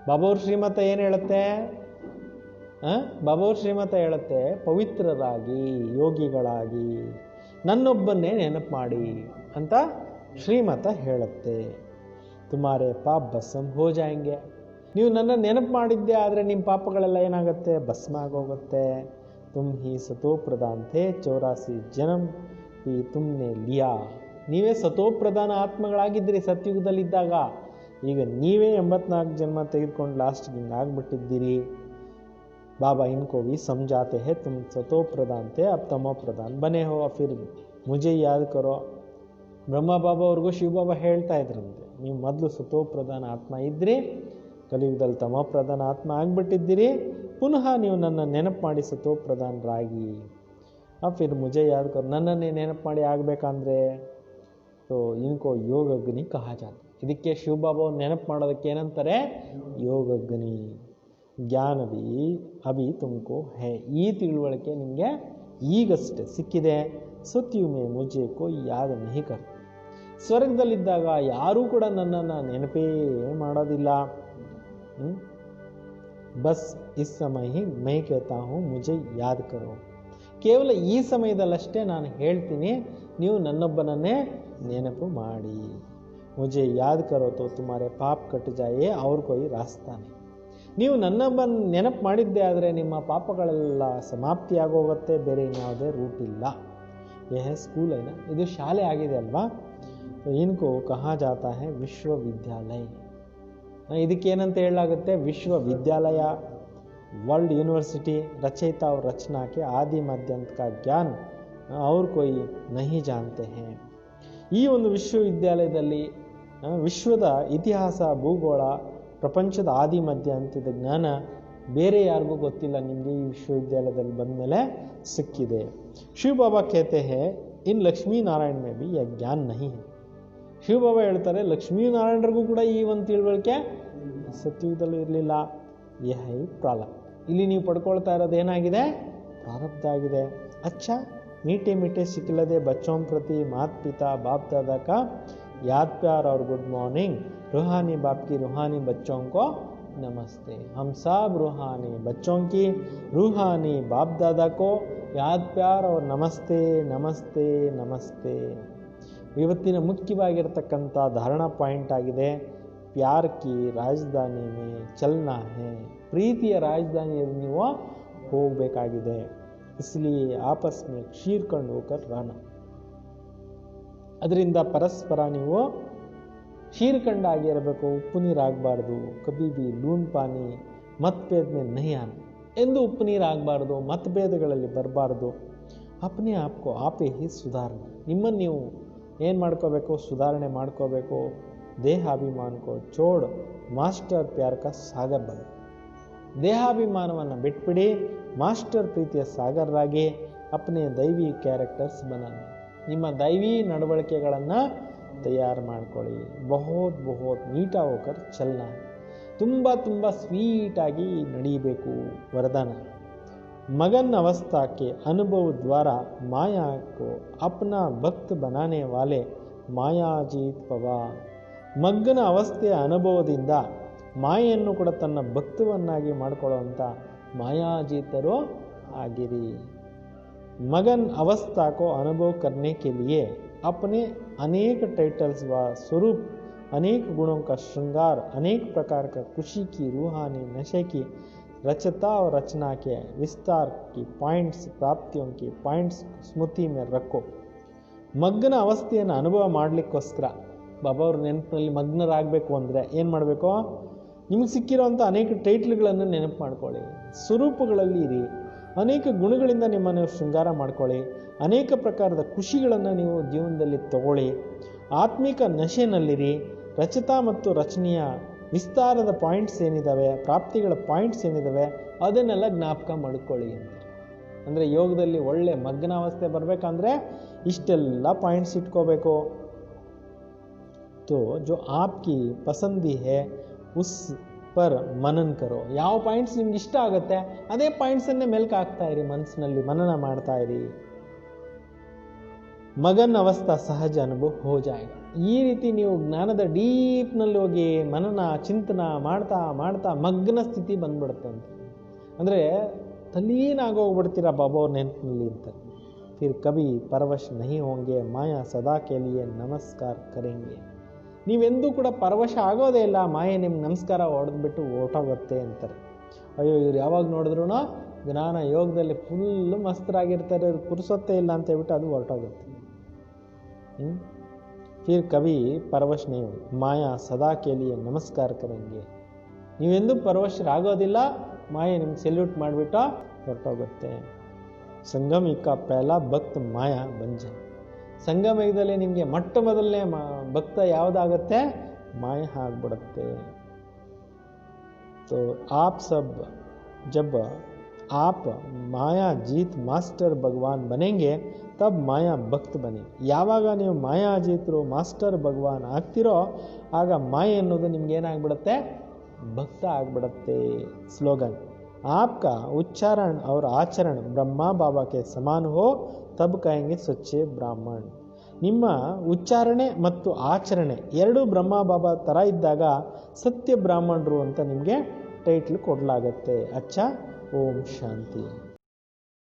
ಬಾಬಾವ್ರ ಶ್ರೀಮತ ಏನು ಹೇಳುತ್ತೆ, ಬಾಬಾವ್ರ ಶ್ರೀಮತ ಹೇಳುತ್ತೆ, ಪವಿತ್ರರಾಗಿ ಯೋಗಿಗಳಾಗಿ ನನ್ನೊಬ್ಬನ್ನೇ ನೆನಪು ಮಾಡಿ ಅಂತ ಶ್ರೀಮತ ಹೇಳುತ್ತೆ. ತುಮಾರೆ ಪಾಪ ಭಸ್ಮ ಹೋ ಜಾಯಂಗೆ. ನೀವು ನನ್ನ ನೆನಪು ಮಾಡಿದ್ದೆ ಆದರೆ ನಿಮ್ಮ ಪಾಪಗಳೆಲ್ಲ ಏನಾಗುತ್ತೆ, ಭಸ್ಮ ಆಗೋಗುತ್ತೆ. ತುಮ್ ಹಿ ಸತೋಪ್ರಧಾನ್ತೆ 84 ಜನ್ಮ ಈ ತುಮ್ನೆ ಲಿಯಾ. ನೀವೇ ಸತೋಪ್ರಧಾನ ಆತ್ಮಗಳಾಗಿದ್ರಿ ಸತ್ಯುಗದಲ್ಲಿದ್ದಾಗ. ಈಗ ನೀವೇ 84 ಜನ್ಮ ತೆಗೆದುಕೊಂಡು ಲಾಸ್ಟ್ಗೆ ಹಿಂಗೆ ಆಗ್ಬಿಟ್ಟಿದ್ದೀರಿ. बाबा इनको भी समझाते हैं, तुम सतो प्रधान थे अब तमो प्रधान बने हो, फिर मुझे याद करो. ಬ್ರಹ್ಮ ಬಾಬಾ ಅವ್ರಿಗೂ ಶಿವ ಬಾಬಾ ಹೇಳ್ತಾ ಇದ್ರಂತೆ, ನೀವು ಮೊದಲು ಸತೋ ಪ್ರಧಾನ ಆತ್ಮ ಇದ್ರಿ, ಕಲಿಯುಗದಲ್ಲಿ ತಮೋ ಪ್ರಧಾನ ಆತ್ಮ ಆಗಿಬಿಟ್ಟಿದ್ದೀರಿ, ಪುನಃ ನೀವು ನನ್ನ ನೆನಪು ಮಾಡಿ ಸತೋ ಪ್ರಧಾನರಾಗಿ. ಫಿರ್ ಮುಜೆ ಯಾದ್ ಕರೋ, ನನ್ನನ್ನೇ ನೆನಪು ಮಾಡಿ ಆಗಬೇಕಂದ್ರೆ ಸೊ ಇನ್ಕೋ ಯೋಗಗ್ನಿ ಕಹಾಜಾತ. ಇದಕ್ಕೆ ಶಿವ ಬಾಬಾ ನೆನಪು ಮಾಡೋದಕ್ಕೆ ಏನಂತಾರೆ, ಯೋಗಗ್ನಿ. ಜ್ಞಾನ ಭೀ ಅಭಿ ತುಮಕೋ ಹೇ. ಈ ತಿಳುವಳಿಕೆ ನಿಮಗೆ ಈಗಷ್ಟೇ ಸಿಕ್ಕಿದೆ. ಸತ್ಯುಮೇ ಮುಜೆ ಕೋಯಿ ಯಾದ ನಹಿ ಕರ್. ಸ್ವರ್ಗದಲ್ಲಿದ್ದಾಗ ಯಾರೂ ಕೂಡ ನನ್ನನ್ನು ನೆನಪೇ ಮಾಡೋದಿಲ್ಲ. ಬಸ್ ಇಸ್ ಸಮಯ ಹಿ ಮೈ ಕೇತಾ ಹೂಂ ಮುಜೆ ಯಾದ್ ಕರೋ. ಕೇವಲ ಈ ಸಮಯದಲ್ಲಷ್ಟೇ ನಾನು ಹೇಳ್ತೀನಿ, ನೀವು ನನ್ನೊಬ್ಬನನ್ನೇ ನೆನಪು ಮಾಡಿ. ಮುಜೆ ಯಾದ್ ಕರೋ ತೋ ತುಮಾರೆ ಪಾಪ್ ಕಟ್ ಜಾಯೇ ಅವ್ರ ಕೋಯಿ ರಾಸ್ತಾನೆ. ನೀವು ನನ್ನೊಬ್ಬನ ನೆನಪು ಮಾಡಿದ್ದೆ ಆದರೆ ನಿಮ್ಮ ಪಾಪಗಳೆಲ್ಲ ಸಮಾಪ್ತಿಯಾಗೋಗುತ್ತೆ, ಬೇರೆ ಇನ್ಯಾವುದೇ ರೂಟ್ ಇಲ್ಲ. ಸ್ಕೂಲ್ ಐನ, ಇದು ಶಾಲೆ ಆಗಿದೆ ಅಲ್ವಾ. ಇನ್ಕೋ ಕಹಾ ಜಾತಾ ಹೈ ವಿಶ್ವವಿದ್ಯಾಲಯ. ಇದಕ್ಕೇನಂತ ಹೇಳಲಾಗುತ್ತೆ, ವಿಶ್ವವಿದ್ಯಾಲಯ, ವರ್ಲ್ಡ್ ಯೂನಿವರ್ಸಿಟಿ. ರಚಯಿತ और रचना के आदि मध्यांत का ज्ञान और कोई नहीं जानते हैं. ಈ ಒಂದು ವಿಶ್ವವಿದ್ಯಾಲಯದಲ್ಲಿ ವಿಶ್ವದ ಇತಿಹಾಸ, ಭೂಗೋಳ, ಪ್ರಪಂಚದ ಆದಿ ಮಧ್ಯ ಅಂತ್ಯದ ಜ್ಞಾನ ಬೇರೆ ಯಾರಿಗೂ ಗೊತ್ತಿಲ್ಲ, ನಿಮಗೆ ಈ ವಿಶ್ವವಿದ್ಯಾಲಯದಲ್ಲಿ ಬಂದ ಮೇಲೆ ಸಿಕ್ಕಿದೆ. ಶಿವ ಬಾಬಾ कहते हैं इन ಲಕ್ಷ್ಮೀ ನಾರಾಯಣ में भी यह ज्ञान नहीं है. ಶಿವ ಬಾಬಾ ಹೇಳ್ತಾರೆ, ಲಕ್ಷ್ಮೀನಾರಾಯಣರಿಗೂ ಕೂಡ ಈ ಒಂದು ತಿಳುವಳಿಕೆ ಸತ್ಯುಗದಲ್ಲೂ ಇರಲಿಲ್ಲ. ಯಹ ಪ್ರಾರಬ್ಧ. ಇಲ್ಲಿ ನೀವು ಪಡ್ಕೊಳ್ತಾ ಇರೋದು ಏನಾಗಿದೆ, ಪ್ರಾರಬ್ಧ ಆಗಿದೆ. ಅಚ್ಚಾ मीठे मीठे सिखलदे बच्चों प्रति माता पिता बाप दादा का याद प्यार और गुड मॉर्निंग. रूहानी बाप की रूहानी बच्चों को नमस्ते. हम सब रूहानी बच्चों की रूहानी बाप दादा को याद प्यार और नमस्ते नमस्ते नमस्ते. ಇವತ್ತಿನ ಮುಖ್ಯವಾಗಿರತಕ್ಕಂಥ ಧಾರಣಾ ಪಾಯಿಂಟ್ ಆಗಿದೆ, ಪ್ಯಾರ್ ಕಿ ರಾಜಧಾನಿ ಮೇ ಚಲ್ನಾ ಹೇ. ಪ್ರೀತಿಯ ರಾಜಧಾನಿಯಲ್ಲಿ ನೀವು ಹೋಗಬೇಕಾಗಿದೆ. इसलिए आपस में शीर खंड होकर रहना. ಅದರಿಂದ ಪರಸ್ಪರ ನೀವು ಶೀರ್ಖಂಡ ಆಗಿರಬೇಕು, ಉಪ್ಪು ನೀರಾಗಬಾರ್ದು. ಕಬಿ ಬಿ ಲೂನ್ ಪಾನಿ ಮತಭೇದ ಮೇ ನಹೀ ಆನೆ ಎಂದು ಉಪ್ಪು ನೀರಾಗಬಾರ್ದು, ಮತಭೇದಗಳಲ್ಲಿ ಬರಬಾರ್ದು. ಅಪ್ನೆ ಆಪ್ಕೋ ಆಪೇ ಹಿ ಸುಧಾರಣೆ, ನಿಮ್ಮನ್ನು ನೀವು ಏನು ಮಾಡ್ಕೋಬೇಕು, ಸುಧಾರಣೆ ಮಾಡ್ಕೋಬೇಕು. ದೇಹಾಭಿಮಾನಕ್ಕೋ ಚೋಡ್ ಮಾಸ್ಟರ್ ಪ್ಯಾರ್ ಕಾ ಸಾಗರ್ ಬನ, ದೇಹಾಭಿಮಾನವನ್ನು ಬಿಟ್ಬಿಡಿ, ಮಾಸ್ಟರ್ ಪ್ರೀತಿಯ ಸಾಗರರಾಗಿ ಅಪ್ನೆ ದೈವಿ ಕ್ಯಾರೆಕ್ಟರ್ಸ್ ಬನಾನೆ, ನಿಮ್ಮ ದೈವಿ ನಡವಳಿಕೆಗಳನ್ನು ತಯಾರು ಮಾಡ್ಕೊಳ್ಳಿ. ಬಹುತ್ ಬಹುತ್ ಮೀಠಾ ಹೋಕರ್ ಚಲನ, ತುಂಬ ತುಂಬ ಸ್ವೀಟಾಗಿ ನಡೀಬೇಕು. ವರದಾನ, मगन अवस्था के अनुभव द्वारा माया को अपना भक्त बनाने वाले ಮಾಯಾಜೀತ್ ಭವ. ಮಗ್ಗನ ಅವಸ್ಥೆಯ ಅನುಭವದಿಂದ ಮಾಯೆಯನ್ನು ಕೂಡ ತನ್ನ ಭಕ್ತವನ್ನಾಗಿ ಮಾಡಿಕೊಳ್ಳುವಂಥ ಮಾಯಾಜೀತರು ಆಗಿರಿ. मगन अवस्था को अनुभव करने के लिए अपने अनेक टाइटल्स व स्वरूप, अनेक गुणों का श्रृंगार, अनेक प्रकार का खुशी की रूहानी नशे की रचता और रचना के विस्तार की पॉइंट्स, प्राप्तियों की पॉइंट्स ಸ್ಮೃತಿ में रखो. ಮಗ್ನ ಅವಸ್ಥೆಯನ್ನು ಅನುಭವ ಮಾಡಲಿಕ್ಕೋಸ್ಕರ ಬಾಬಾ ಅವ್ರ ನೆನಪಿನಲ್ಲಿ ಮಗ್ನರಾಗಬೇಕು ಅಂದರೆ ಏನು ಮಾಡಬೇಕು, ನಿಮಗೆ ಸಿಕ್ಕಿರೋವಂಥ ಅನೇಕ ಟೈಟ್ಲ್ಗಳನ್ನು ನೆನಪು ಮಾಡ್ಕೊಳ್ಳಿ, ಸ್ವರೂಪಗಳಲ್ಲಿ ಇರಿ, ಅನೇಕ ಗುಣಗಳಿಂದ ನಿಮ್ಮನ್ನು ಶೃಂಗಾರ ಮಾಡ್ಕೊಳ್ಳಿ, ಅನೇಕ ಪ್ರಕಾರದ ಖುಷಿಗಳನ್ನು ನೀವು ಜೀವನದಲ್ಲಿ ತಗೊಳ್ಳಿ, ಆತ್ಮಿಕ ನಶೆನಲ್ಲಿರಿ, ರಚತಾ ಮತ್ತು ರಚನೆಯ ವಿಸ್ತಾರದ ಪಾಯಿಂಟ್ಸ್ ಏನಿದ್ದಾವೆ, ಪ್ರಾಪ್ತಿಗಳ ಪಾಯಿಂಟ್ಸ್ ಏನಿದ್ದಾವೆ ಅದನ್ನೆಲ್ಲ ಜ್ಞಾಪಕ ಮಾಡ್ಕೊಳ್ಳಿ ಅಂತ. ಅಂದರೆ ಯೋಗದಲ್ಲಿ ಒಳ್ಳೆ ಮಗ್ನಾವಸ್ಥೆ ಬರಬೇಕಂದ್ರೆ ಇಷ್ಟೆಲ್ಲ ಪಾಯಿಂಟ್ಸ್ ಇಟ್ಕೋಬೇಕು. ತೋ ಜೋ ಆಪ್ಕಿ ಪಸಂದಿ ಹೇ ಉಸ್ ಪರ್ ಮನನ್ ಕರೋ, ಯಾವ ಪಾಯಿಂಟ್ಸ್ ನಿಮ್ಗೆ ಇಷ್ಟ ಆಗುತ್ತೆ ಅದೇ ಪಾಯಿಂಟ್ಸನ್ನೇ ಮೆಲ್ಕ್ ಹಾಕ್ತಾ ಇರಿ, ಮನಸ್ಸಿನಲ್ಲಿ ಮನನ ಮಾಡ್ತಾ ಇರಿ. ಮಗನ್ ಅವಸ್ಥಾ ಸಹಜ ಅನುಭವ ಹೋ ಜಾಯೇಗ. ಈ ರೀತಿ ನೀವು ಜ್ಞಾನದ ಡೀಪ್ನಲ್ಲಿ ಹೋಗಿ ಮನನ ಚಿಂತನ ಮಾಡ್ತಾ ಮಾಡ್ತಾ ಮಗ್ನ ಸ್ಥಿತಿ ಬಂದ್ಬಿಡುತ್ತೆ ಅಂತ. ಅಂದರೆ ತಲೀನಾಗೋಗ್ಬಿಡ್ತೀರ ಬಾಬಾ ಅವ್ರ ನೆನಪಿನಲ್ಲಿ ಅಂತ. ಫಿರ್ ಕಭಿ ಪರವಶ್ ನಹಿ ಹೋಂಗೆ, ಮಾಯಾ ಸದಾ ಕೆ ಲಿಯೆ ನಮಸ್ಕಾರ ಕರೆಂಗೆ. ನೀವೆಂದೂ ಕೂಡ ಪರವಶ ಆಗೋದೇ ಇಲ್ಲ, ಮಾಯೆ ನಿಮ್ಗೆ ನಮಸ್ಕಾರ ಹೊಡೆದ್ಬಿಟ್ಟು ಹೊರಟೋಗುತ್ತೆ ಅಂತಾರೆ. ಅಯ್ಯೋ ಇವ್ರು ಯಾವಾಗ ನೋಡಿದ್ರು ಜ್ಞಾನ ಯೋಗದಲ್ಲಿ ಫುಲ್ಲು ಮಸ್ತರಾಗಿರ್ತಾರೆ, ಇವ್ರು ಪುರುಸೊತ್ತೇ ಇಲ್ಲ ಅಂತ ಹೇಳ್ಬಿಟ್ಟು ಅದು ಹೊರಟೋಗುತ್ತೆ. ಫಿರ್ ಕಭಿ ಪರವಶ್ ನಹಿ ಹೋಂಗೆ, ಮಾಯಾ ಸದಾ ಕೆ ಲಿಯೆ ನಮಸ್ಕಾರ ಕರೆಂಗೆ. ನೀವೆಂದೂ ಪರವಶರಾಗೋದಿಲ್ಲ, ಮಾಯೆ ನಿಮ್ಗೆ ಸೆಲ್ಯೂಟ್ ಮಾಡಿಬಿಟ್ಟು ಹೊರಟೋಗುತ್ತೆ. ಸಂಗಮ ಯುಗ ಪಹಲಾ ಭಕ್ತ ಮಾಯಾ ಬಂಜ. ಸಂಗಮ ಯುಗದಲ್ಲಿ ನಿಮಗೆ ಮೊಟ್ಟ ಮೊದಲನೇ ಭಕ್ತ ಯಾವುದಾಗುತ್ತೆ, ಮಾಯಾ ಆಗ್ಬಿಡುತ್ತೆ. तो आप सब जब आप माया जीत मास्टर भगवान बनेंगे तब माया भक्त बने. ಯಾವಾಗ ನೀವು ಮಾಯಾ ಜೀತರು ಮಾಸ್ಟರ್ ಭಗವಾನ್ ಆಗ್ತಿರೋ ಆಗ ಮಾಯೆ ಅನ್ನೋದು ನಿಮ್ಗೆ ಏನಾಗ್ಬಿಡುತ್ತೆ, ಭಕ್ತ ಆಗ್ಬಿಡುತ್ತೆ. ಸ್ಲೋಗನ್, आपका उच्चारण और आचरण ब्रह्मा बाबा के समान हो तब कहेंगे सच्चे ब्राह्मण. ನಿಮ್ಮ ಉಚ್ಚಾರಣೆ ಮತ್ತು ಆಚರಣೆ ಎರಡೂ ಬ್ರಹ್ಮ ಬಾಬಾ ಥರ ಇದ್ದಾಗ ಸತ್ಯ ಬ್ರಾಹ್ಮಣರು ಅಂತ ನಿಮಗೆ ಟೈಟ್ಲ್ ಕೊಡಲಾಗತ್ತೆ. ಅಚ್ಚಾ, ಓಂ ಶಾಂತಿ.